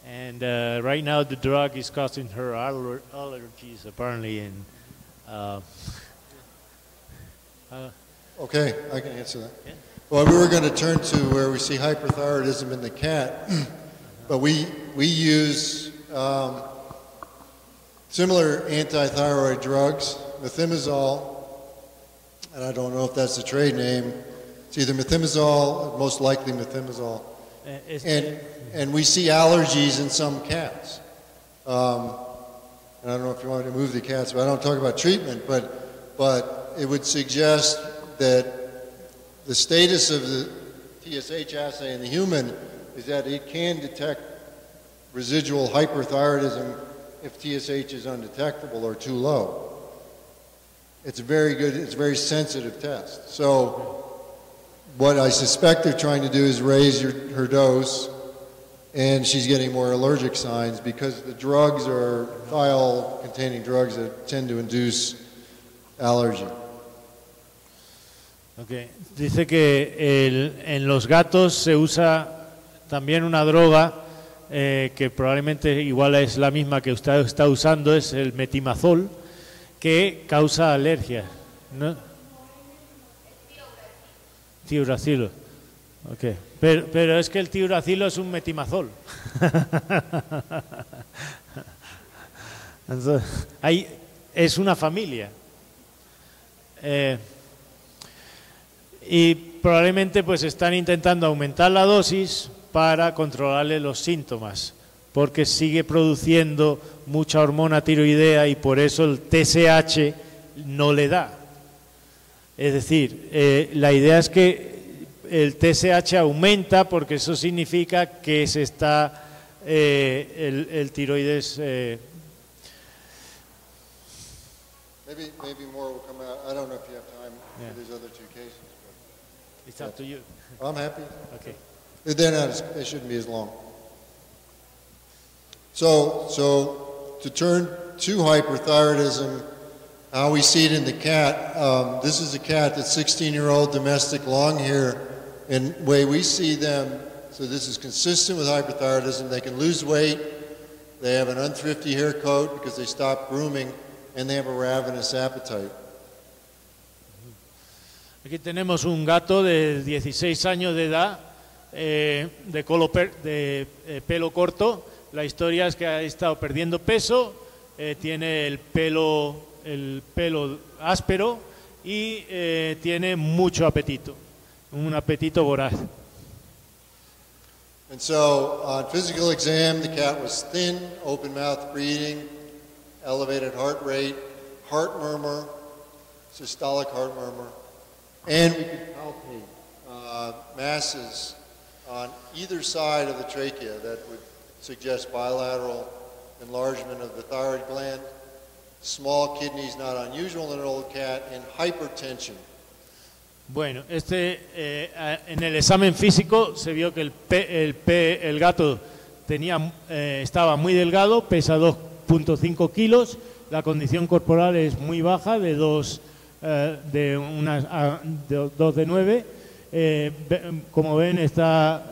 And right now the drug is causing her allergies apparently, and okay, I can answer that. Yeah. Well, we were going to turn to where we see hyperthyroidism in the cat, but we use similar anti-thyroid drugs, methimazole, and I don't know if that's the trade name. It's either methimazole, most likely methimazole, and we see allergies in some cats. And I don't know if you want me to move the cats, but I don't talk about treatment, but it would suggest that the status of the TSH assay in the human is that it can detect residual hyperthyroidism if TSH is undetectable or too low. It's a very sensitive test. So what I suspect they're trying to do is raise her dose, and she's getting more allergic signs because the drugs are thiol-containing drugs that tend to induce allergy. Okay. Dice que en los gatos se usa también una droga que probablemente igual es la misma que usted está usando, es el metimazol, que causa alergia, ¿no? Tiuracilo. Okay. Pero es que el tiuracilo es un metimazol. Entonces, es una familia. Y probablemente pues están intentando aumentar la dosis para controlarle los síntomas, porque sigue produciendo mucha hormona tiroidea y por eso el TSH no le da. Es decir, la idea es que el TSH aumenta porque eso significa que se está el tiroides. Maybe more will come out. I don't know if you have time for these other two cases. It's up to you. I'm happy. Okay. They shouldn't be as long. So to turn to hyperthyroidism, how we see it in the cat, this is a cat that's 16-year-old domestic long hair, and the way we see them, so this is consistent with hyperthyroidism. They can lose weight, they have an unthrifty hair coat because they stop grooming, and they have a ravenous appetite. Aquí tenemos un gato de 16 años de edad, de pelo corto. La historia es que ha estado perdiendo peso, tiene el pelo áspero y tiene mucho apetito, un apetito voraz. And so on physical exam, the cat was thin, open mouth breathing, elevated heart rate, heart murmur, systolic heart murmur. And we could palpate masses on either side of the trachea that would suggest bilateral enlargement of the thyroid gland, small kidneys, not unusual in an old cat, and hypertension. Bueno, en el examen físico se vio que el gato estaba muy delgado, pesa 2.5 kilos, la condición corporal es muy baja, de 2 de 9. Como ven, está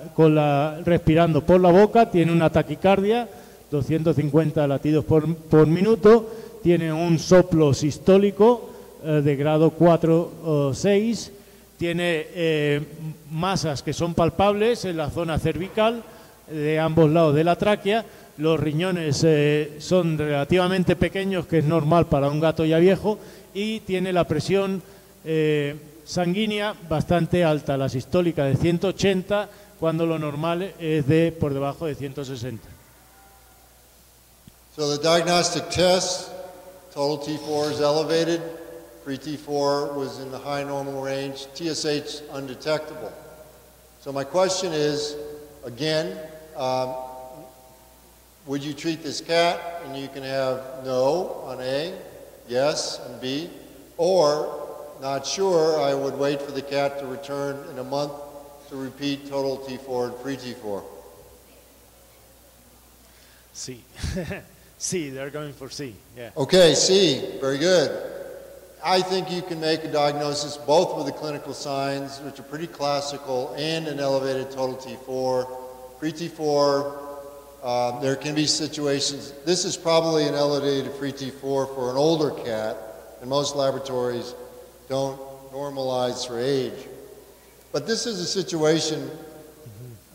respirando por la boca, tiene una taquicardia, 250 latidos por minuto, tiene un soplo sistólico de grado 4 o 6, tiene masas que son palpables en la zona cervical de ambos lados de la tráquea, los riñones son relativamente pequeños, que es normal para un gato ya viejo, y tiene la presión sanguínea bastante alta, la sistólica de 180, cuando lo normal es de por debajo de 160. So the diagnostic test, total T4 is elevated, free T4 was in the high normal range, TSH undetectable. So my question is, again, would you treat this cat? And you can have no on A, yes on B, or not sure, I would wait for the cat to return in a month to repeat total T4 and free T4. C. C, they're going for C, yeah. Okay, C, very good. I think you can make a diagnosis both with the clinical signs, which are pretty classical, and an elevated total T4. Free T4, there can be situations, this is probably an elevated free T4 for an older cat, and most laboratories don't normalize for age. But this is a situation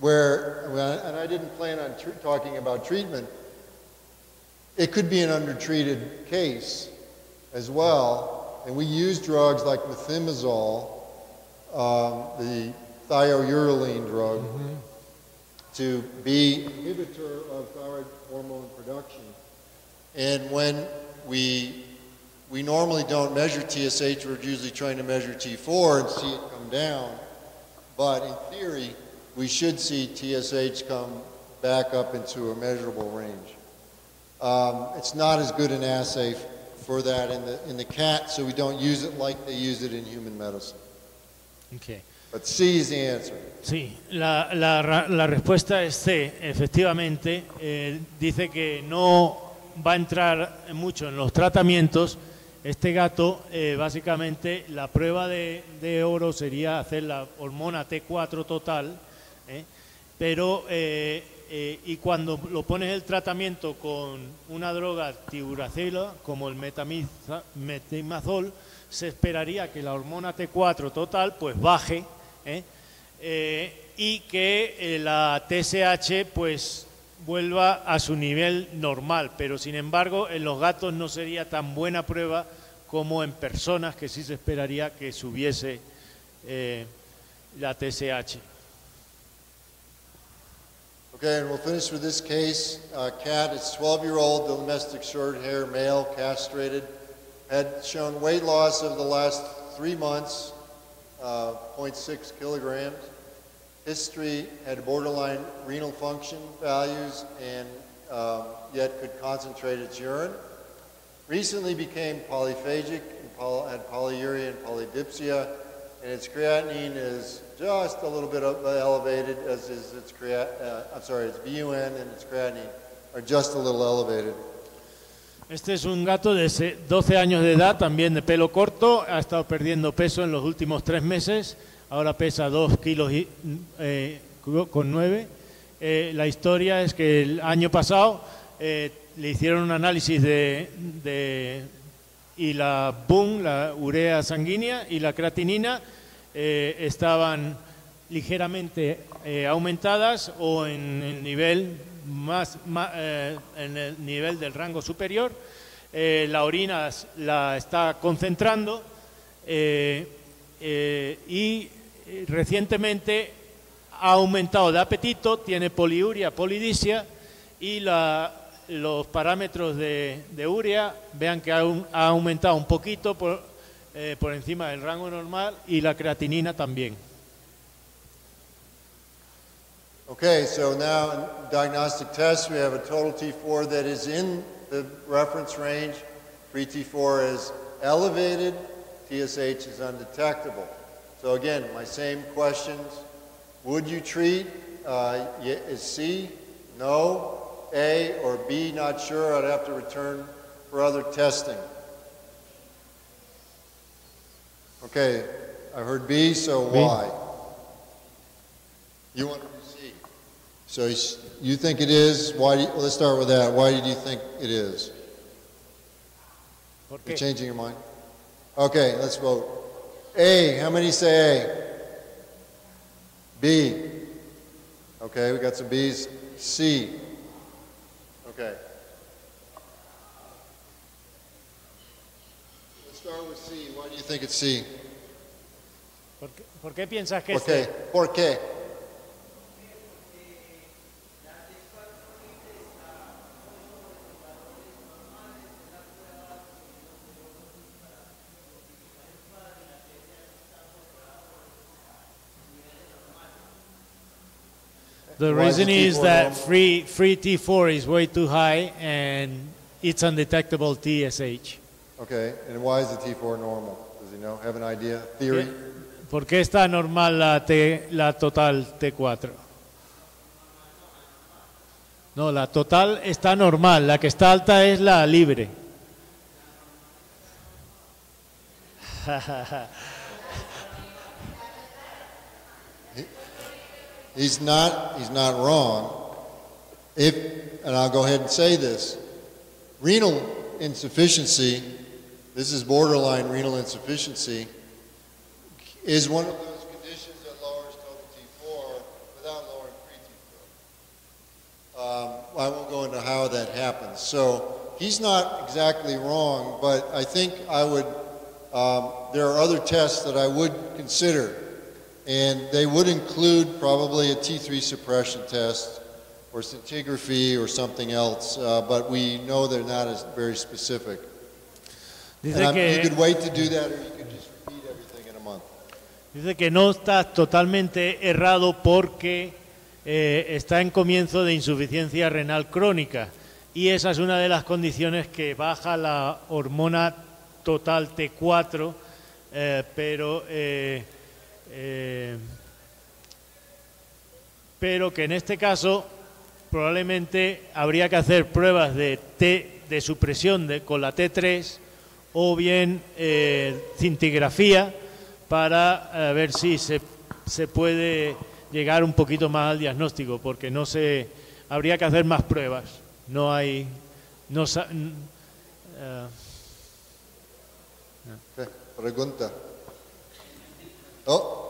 where, and I didn't plan on talking about treatment, it could be an undertreated case as well. And we use drugs like methimazole, the thioureline drug, to be inhibitor of thyroid hormone production. And when we normally don't measure TSH, we're usually trying to measure T4 and see it come down. But in theory, we should see TSH come back up into a measurable range. It's not as good an assay for that in the cat, so we don't use it like they use it in human medicine. Okay. But C is the answer. Sí, la respuesta es C, efectivamente. Dice que no va a entrar mucho en los tratamientos. Este gato, básicamente, la prueba de oro sería hacer la hormona T4 total, pero y cuando lo pones el tratamiento con una droga tiuracila, como el metimazol, se esperaría que la hormona T4 total pues baje, y que la TSH pues vuelva a su nivel normal, pero sin embargo en los gatos no sería tan buena prueba como en personas, que sí se esperaría que subiese la TSH. Okay, and we'll finish with this case. Cat, it's 12-year-old, domestic short-hair male, castrated, had shown weight loss over the last 3 months, 0.6 kilograms. History had borderline renal function values and yet could concentrate its urine. Recently became polyphagic and had polyuria and polydipsia, and its creatinine is just a little bit elevated, as is its its BUN and its creatinine are just a little elevated. Este es un gato de 12 años de edad, también de pelo corto, ha estado perdiendo peso en los últimos 3 meses, ahora pesa 2 kilos con 9. La historia es que el año pasado le hicieron un análisis y la BUN, la urea sanguínea, y la creatinina estaban ligeramente aumentadas o en el nivel en el nivel del rango superior. La orina la está concentrando y recientemente ha aumentado de apetito, tiene poliuria, polidipsia, y los parámetros de urea, vean que ha aumentado un poquito por encima del rango normal, y la creatinina también. Okay, so now in diagnostic tests, we have a total T4 that is in the reference range. Free T4 is elevated, TSH is undetectable. So again, my same questions. Would you treat? Is C, no, A, or B, not sure? I'd have to return for other testing. Okay, I heard B, so B. why? You want to do C. So you think it is? Why? Let's start with that. Why do you think it is? You're changing your mind? Okay, let's vote. A, how many say A? B. Okay, we got some B's. C. Okay. Let's start with C. Why do you think it's C? ¿Por qué piensas que Okay. ¿Por qué? The Why is reason the is T4 that normal? free T4 is way too high and it's undetectable TSH. Okay. And why is the T4 normal? Does he know? Have an idea? Theory? ¿Por qué está normal la total T4? No, la total está normal, la que está alta es la libre. He's not wrong. And I'll go ahead and say this, renal insufficiency, this is borderline renal insufficiency, is one of those conditions that lowers total T4 without lowering free T4. I won't go into how that happens. So he's not exactly wrong, but I think there are other tests that I would consider. And they would include probably a T3 suppression test or scintigraphy or something else, but we know they're not as very specific. You could wait to do that, or you could just repeat everything in a month. Dice que no está totalmente errado porque está en comienzo de insuficiencia renal crónica y esa es una de las condiciones que baja la hormona total T4, pero que en este caso probablemente habría que hacer pruebas de supresión con la T3 o bien scintigrafía para ver si se puede llegar un poquito más al diagnóstico, porque habría que hacer más pruebas. Pregunta. Oh.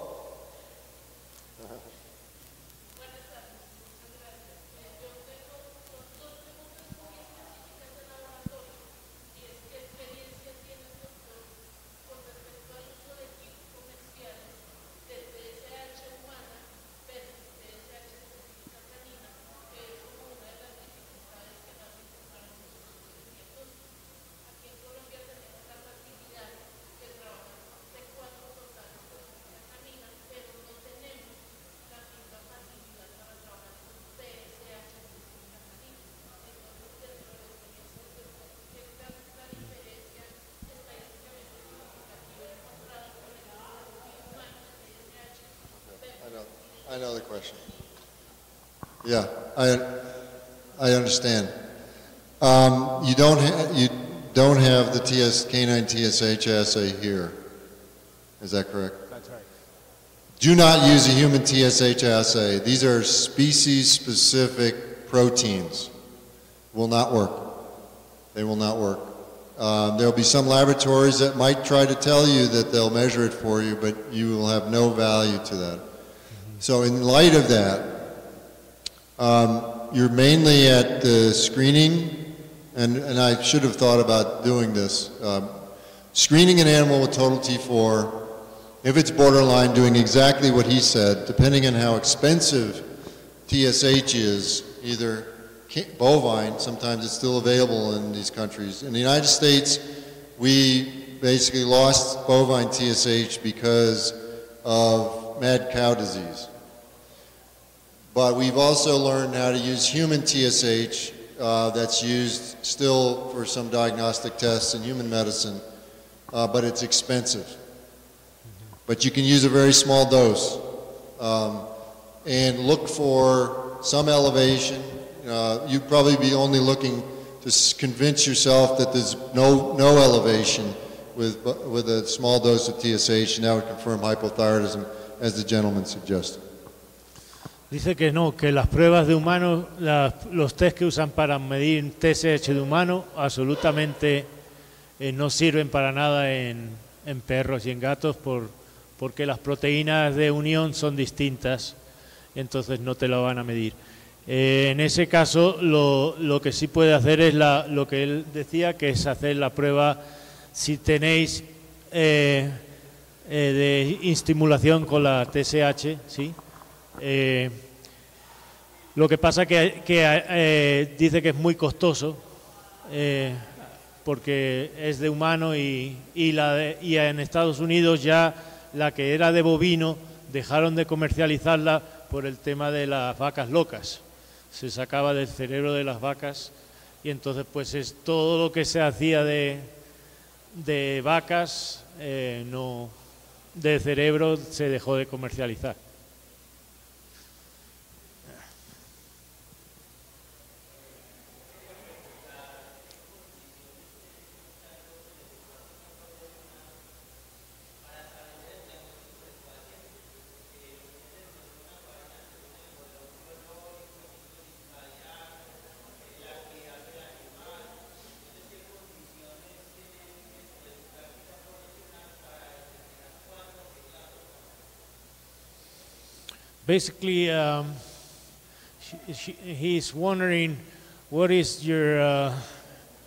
I know the question. Yeah, I understand. You don't have the canine TSH assay here. Is that correct? That's right. Do not use a human TSH assay. These are species-specific proteins. Will not work. They will not work. There'll be some laboratories that might try to tell you that they'll measure it for you, but you will have no value to that. So in light of that, you're mainly at the screening, and I should have thought about doing this. Screening an animal with total T4, if it's borderline, doing exactly what he said, depending on how expensive TSH is, either bovine, sometimes it's still available in these countries. In the United States, we basically lost bovine TSH because of mad cow disease. But we've also learned how to use human TSH that's used still for some diagnostic tests in human medicine, but it's expensive. But you can use a very small dose and look for some elevation. You'd probably be only looking to convince yourself that there's no elevation with a small dose of TSH, and that would confirm hypothyroidism, as the gentleman suggested. Dice que no, que las pruebas de humanos, los test que usan para medir TSH de humano, absolutamente no sirven para nada en perros y en gatos porque las proteínas de unión son distintas, entonces no te lo van a medir. En ese caso, lo que sí puede hacer es lo que él decía, que es hacer la prueba si tenéis de estimulación con la TSH, ¿sí? Lo que pasa que dice que es muy costoso, porque es de humano y en Estados Unidos ya la que era de bovino dejaron de comercializarla por el tema de las vacas locas. Se sacaba del cerebro de las vacas y entonces pues es todo lo que se hacía de vacas, no, de cerebro se dejó de comercializar. Basically, he's wondering what is your,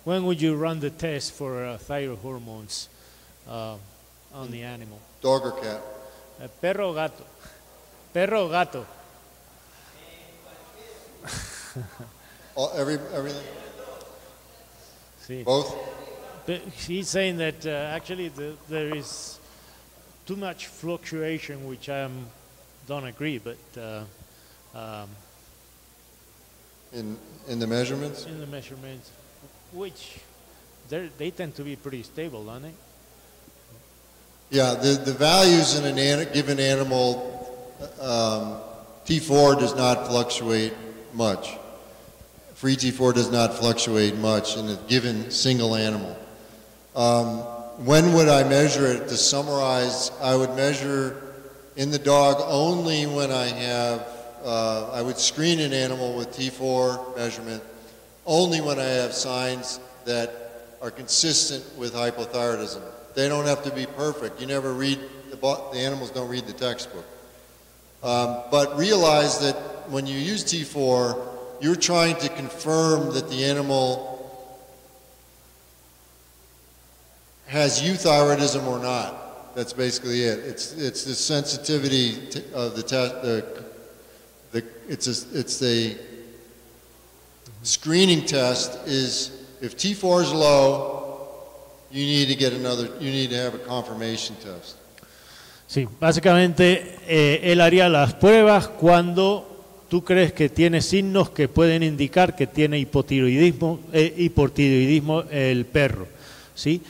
when would you run the test for thyroid hormones on the animal? Dog or cat? Perro o gato. Perro o gato. Everything? Sí. Both? But he's saying that actually there is too much fluctuation, which I don't agree, but In the measurements? in the measurements, which they tend to be pretty stable, don't they? Yeah, the values in a given animal, T4 does not fluctuate much. Free T4 does not fluctuate much in a given single animal. When would I measure it? To summarize, I would measure in the dog only when I have, I would screen an animal with T4 measurement only when I have signs that are consistent with hypothyroidism. They don't have to be perfect. You never read, the animals don't read the textbook. But realize that when you use T4, you're trying to confirm that the animal has euthyroidism or not. That's basically it. It's the sensitivity of the test. It's a screening test. Is if T4 is low, you need to get another. You need to have a confirmation test. Sí, básicamente él haría las pruebas cuando tú crees que tiene signos que pueden indicar que tiene hipotiroidismo el perro, ¿sí?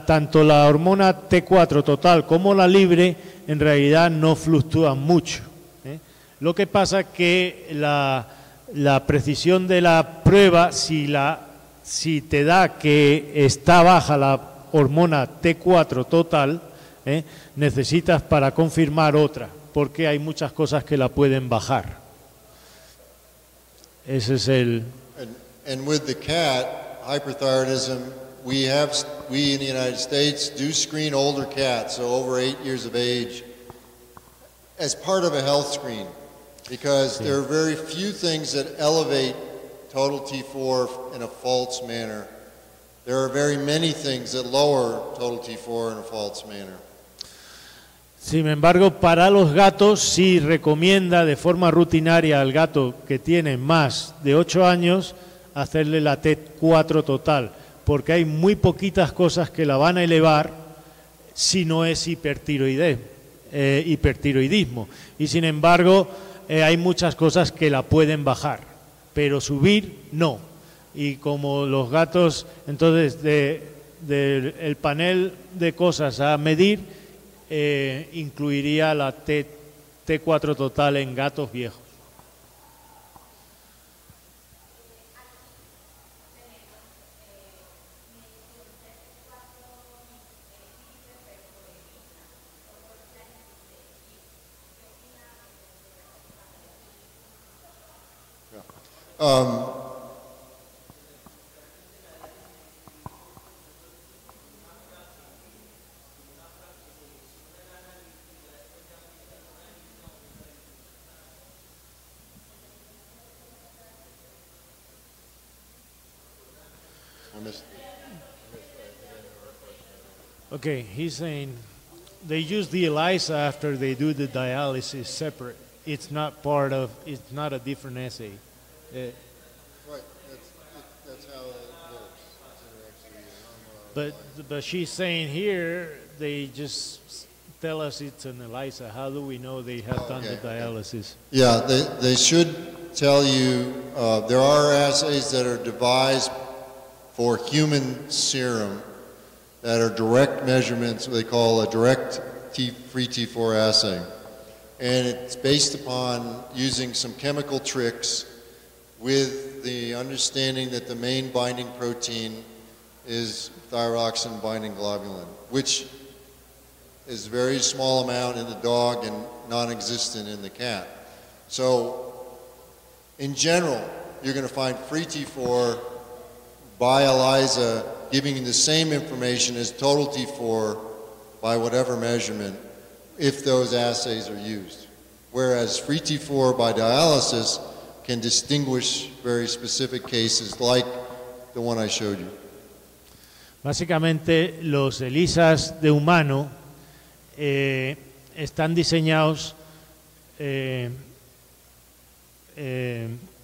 Tanto la hormona T4 total como la libre en realidad no fluctúan mucho. Lo que pasa es que la precisión de la prueba, si te da que está baja la hormona T4 total, necesitas para confirmar otra, porque hay muchas cosas que la pueden bajar. Ese es el... And with the cat, hyperthyroidism, we in the United States do screen older cats, so over 8 years of age, as part of a health screen, because there are very few things that elevate total T4 in a false manner. There are very many things that lower total T4 in a false manner. Sin embargo, para los gatos sí recomienda de forma rutinaria al gato que tiene más de 8 años hacerle la T4 total, porque hay muy poquitas cosas que la van a elevar si no es hipertiroidismo. Y sin embargo, hay muchas cosas que la pueden bajar, pero subir no. Y como los gatos, entonces, el panel de cosas a medir incluiría la T4 total en gatos viejos. I missed. Okay, he's saying they use the ELISA after they do the dialysis separate. It's not part of, it's not a different assay. Right, that's how it works. But she's saying here, they just tell us it's an ELISA. How do we know they have done the dialysis? Yeah, they should tell you, there are assays that are devised for human serum that are direct measurements, what they call a direct free T4 assay. And it's based upon using some chemical tricks with the understanding that the main binding protein is thyroxine binding globulin, which is a very small amount in the dog and non-existent in the cat. So in general, you're going to find free T4 by ELISA giving you the same information as total T4 by whatever measurement if those assays are used. Whereas free T4 by dialysis can distinguish very specific cases like the one I showed you. Básicamente, los ELISAs de humano están diseñados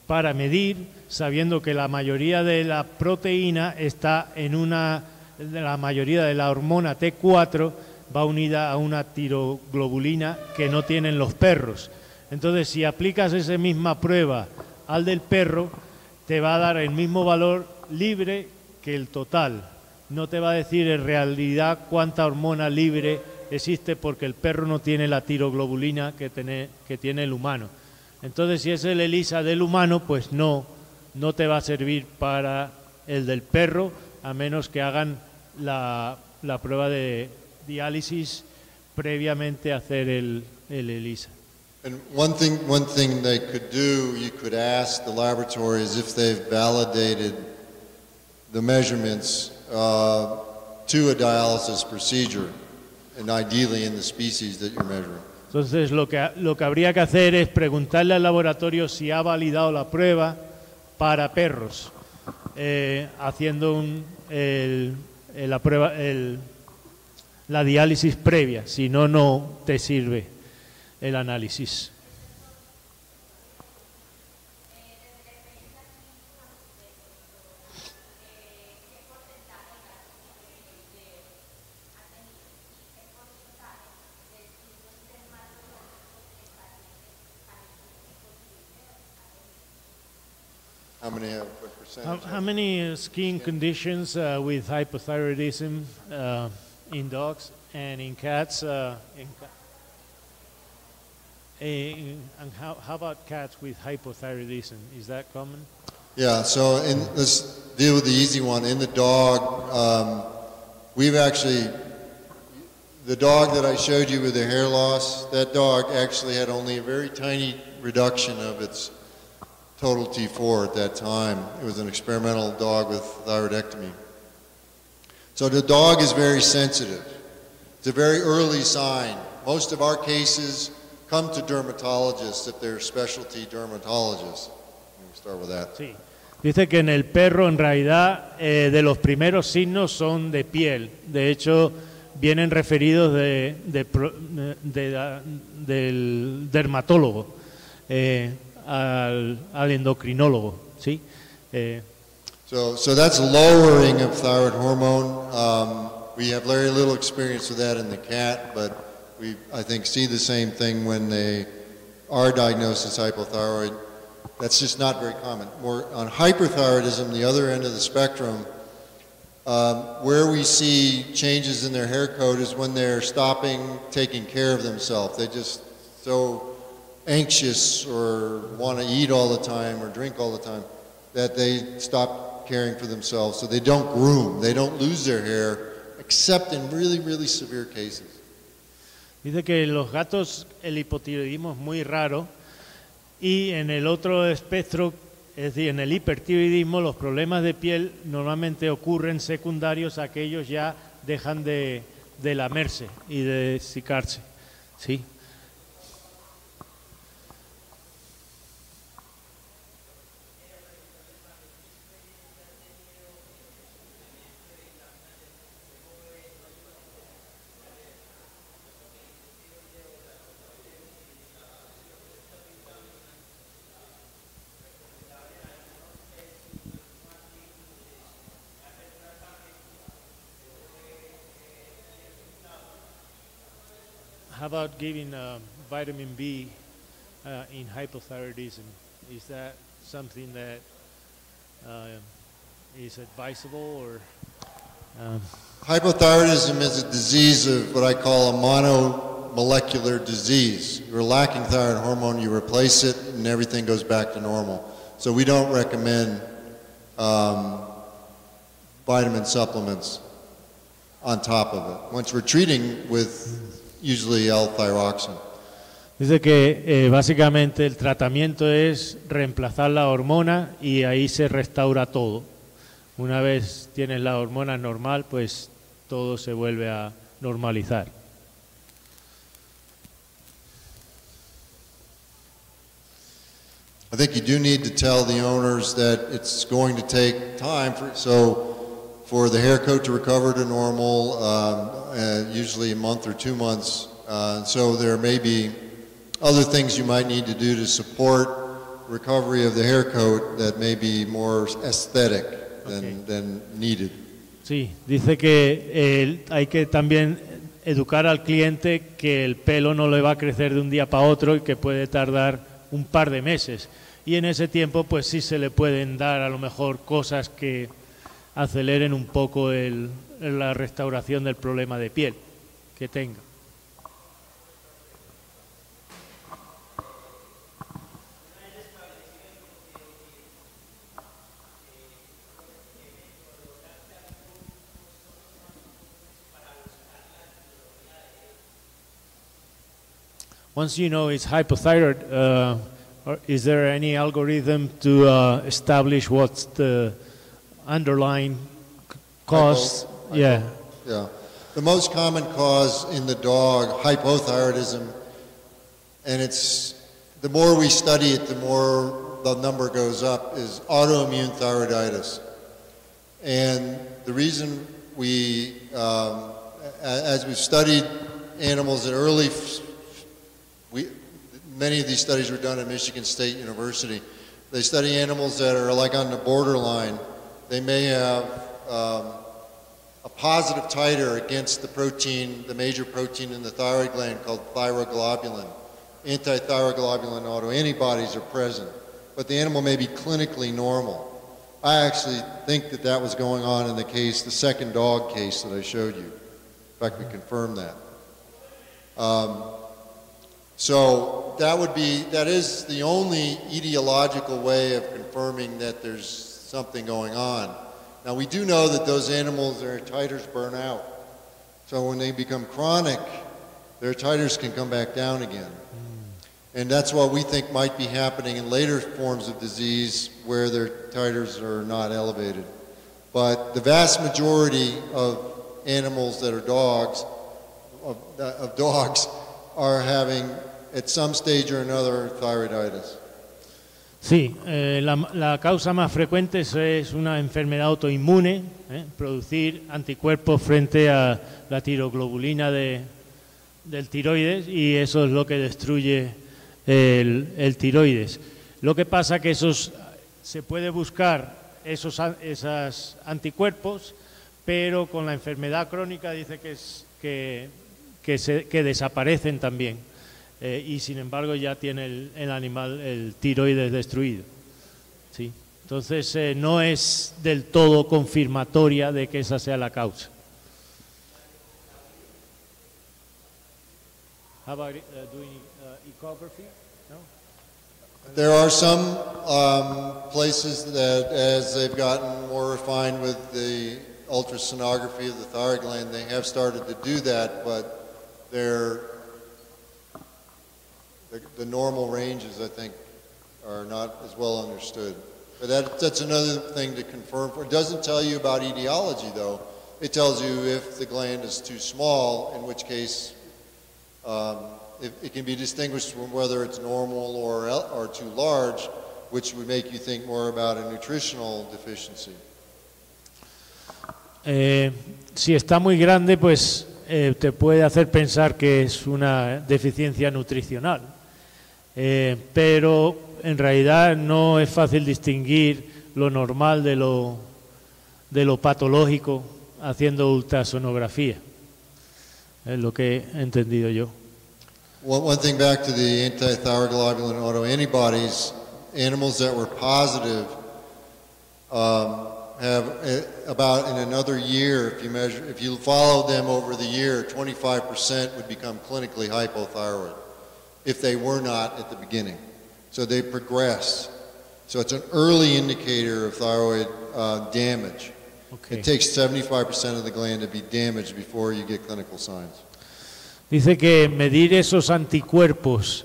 para medir, sabiendo que la mayoría de la proteína está en la mayoría de la hormona T4 va unida a una tiroglobulina que no tienen los perros. Entonces, si aplicas esa misma prueba al del perro, te va a dar el mismo valor libre que el total. No te va a decir en realidad cuánta hormona libre existe porque el perro no tiene la tiroglobulina que tiene el humano. Entonces, si es el ELISA del humano, pues no te va a servir para el del perro, a menos que hagan la prueba de diálisis previamente a hacer el ELISA. And one thing they could do, you could ask the laboratory is if they've validated the measurements to a dialysis procedure, and ideally in the species that you're measuring. Entonces, lo que habría que hacer es preguntarle al laboratorio si ha validado la prueba para perros, haciendo la diálisis previa, si no, no te sirve el análisis. How many have what percentage? How many skin conditions with hypothyroidism in dogs and in cats? And how about cats with hypothyroidism? Is that common? Yeah, so let's deal with the easy one. In the dog, the dog that I showed you with the hair loss, that dog actually had only a very tiny reduction of its total T4 at that time. It was an experimental dog with thyroidectomy. So the dog is very sensitive. It's a very early sign. Most of our cases come to dermatologists if they're specialty dermatologists. Let me start with that. Sí. Dice que en el perro en realidad de los primeros signos son de piel. De hecho, vienen referidos del dermatólogo al endocrinólogo, ¿sí? So that's lowering of thyroid hormone. We have very little experience with that in the cat, but we, I think, see the same thing when they are diagnosed as hypothyroid. That's just not very common. More on hyperthyroidism, the other end of the spectrum, where we see changes in their hair coat is when they're stopping taking care of themselves. They just so anxious or want to eat all the time or drink all the time that they stop caring for themselves. So they don't groom, they don't lose their hair, except in really, really severe cases. Dice que en los gatos el hipotiroidismo es muy raro y en el otro espectro, es decir, en el hipertiroidismo, los problemas de piel normalmente ocurren secundarios a que ellos ya dejan de lamerse y de secarse, ¿sí? How about giving vitamin B in hypothyroidism? Is that something that is advisable, or? Hypothyroidism is a disease of what I call a monomolecular disease. You're lacking thyroid hormone, you replace it, and everything goes back to normal. So we don't recommend vitamin supplements on top of it, once we're treating with usually L-thyroxine. Dice que básicamente el tratamiento es reemplazar la hormona y ahí se restaura todo. Una vez tienes la hormona normal, pues todo se vuelve a normalizar. I think you do need to tell the owners that it's going to take time for the hair coat to recover to normal, usually a month or 2 months. So there may be other things you might need to do to support recovery of the hair coat that may be more aesthetic than needed. Sí, dice que hay que también educar al cliente que el pelo no le va a crecer de un día para otro y que puede tardar un par de meses. Y en ese tiempo, pues sí se le pueden dar a lo mejor cosas que aceleren un poco la restauración del problema de piel que tenga. Once you know it's hypothyroid, is there any algorithm to establish what's the underlying cause? Yeah. The most common cause in the dog, hypothyroidism, and the more we study it, the more the number goes up, is autoimmune thyroiditis. And the reason as we've studied animals at many of these studies were done at Michigan State University. They study animals that are like on the borderline. They may have a positive titer against the protein, the major protein in the thyroid gland called thyroglobulin. Anti-thyroglobulin autoantibodies are present, but the animal may be clinically normal. I actually think that was going on in the second dog case that I showed you. In fact, we confirmed that. So that is the only etiological way of confirming that there's something going on. Now we do know that those animals, their titers burn out. So when they become chronic, their titers can come back down again. And that's what we think might be happening in later forms of disease where their titers are not elevated. But the vast majority of animals that are dogs, are having at some stage or another thyroiditis. Sí, la causa más frecuente es una enfermedad autoinmune, producir anticuerpos frente a la tiroglobulina del tiroides, y eso es lo que destruye el tiroides. Lo que pasa que se puede buscar esos anticuerpos, pero con la enfermedad crónica dice que desaparecen también. Y sin embargo ya tiene el animal el tiroides destruido. ¿Sí? Entonces no es del todo confirmatoria de que esa sea la causa. How about doing ecography? No? There are some places that, as they've gotten more refined with the ultrasonography of the thyroid gland, they have started to do that, but the normal ranges, I think, are not as well understood. But that's another thing to confirm. It doesn't tell you about etiology, though. It tells you if the gland is too small, in which case it can be distinguished from whether it's normal or too large, which would make you think more about a nutritional deficiency. Si está muy grande, pues te puede hacer pensar que es una deficiencia nutricional. Pero en realidad no es fácil distinguir lo normal de lo patológico haciendo ultrasonografía. Es lo que he entendido yo. One thing back to the anti-thyroglobulin autoantibodies, animals that were positive have about in another year, if you follow them over the year, 25% would become clinically hypothyroid if they were not at the beginning. So they progress. So it's an early indicator of thyroid damage. Okay. It takes 75% of the gland to be damaged before you get clinical signs. Dice que medir esos anticuerpos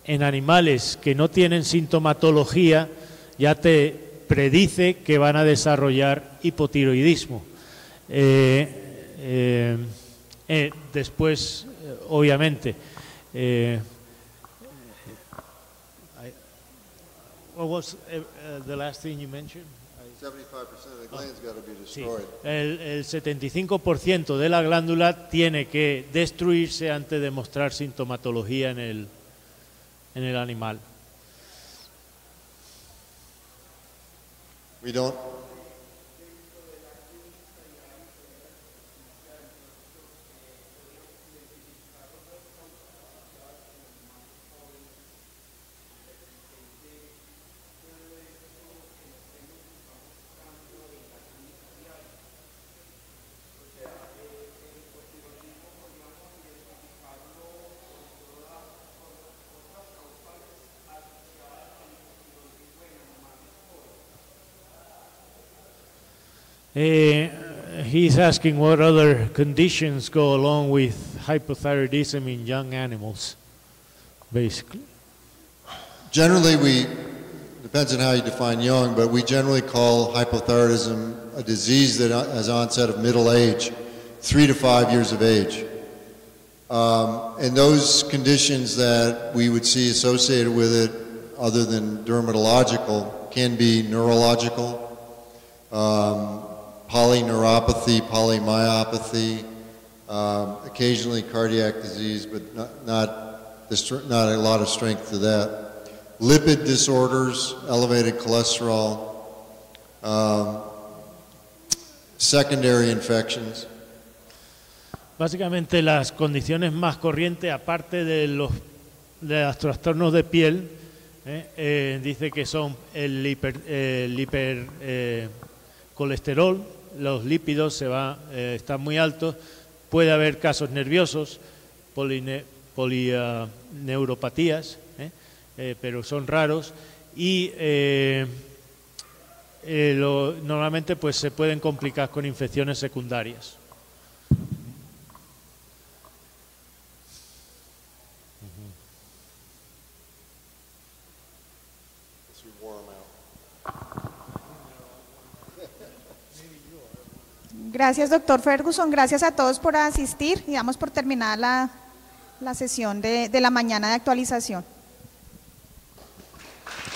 en animales que no tienen sintomatología ya te predice que van a desarrollar hipotiroidismo. Después, obviamente, what was the last thing you mentioned? 75% of the gland's got to be destroyed. Sí, el 75% de la glándula tiene que destruirse antes de mostrar sintomatología en el animal. We don't. He's asking what other conditions go along with hypothyroidism in young animals, basically. Generally, depends on how you define young, but we generally call hypothyroidism a disease that has onset of middle age, 3 to 5 years of age. And those conditions that we would see associated with it, other than dermatological, can be neurological, polyneuropathy, polymyopathy, occasionally cardiac disease, but not a lot of strength to that. Lipid disorders, elevated cholesterol, secondary infections. Básicamente las condiciones más corrientes, aparte de los trastornos de piel, dice que son el hipercolesterol, los lípidos están muy altos, puede haber casos nerviosos, polineuropatías, pero son raros, y normalmente pues se pueden complicar con infecciones secundarias. Gracias, doctor Ferguson. Gracias a todos por asistir y damos por terminada la sesión de la mañana de actualización.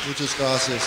Muchas gracias.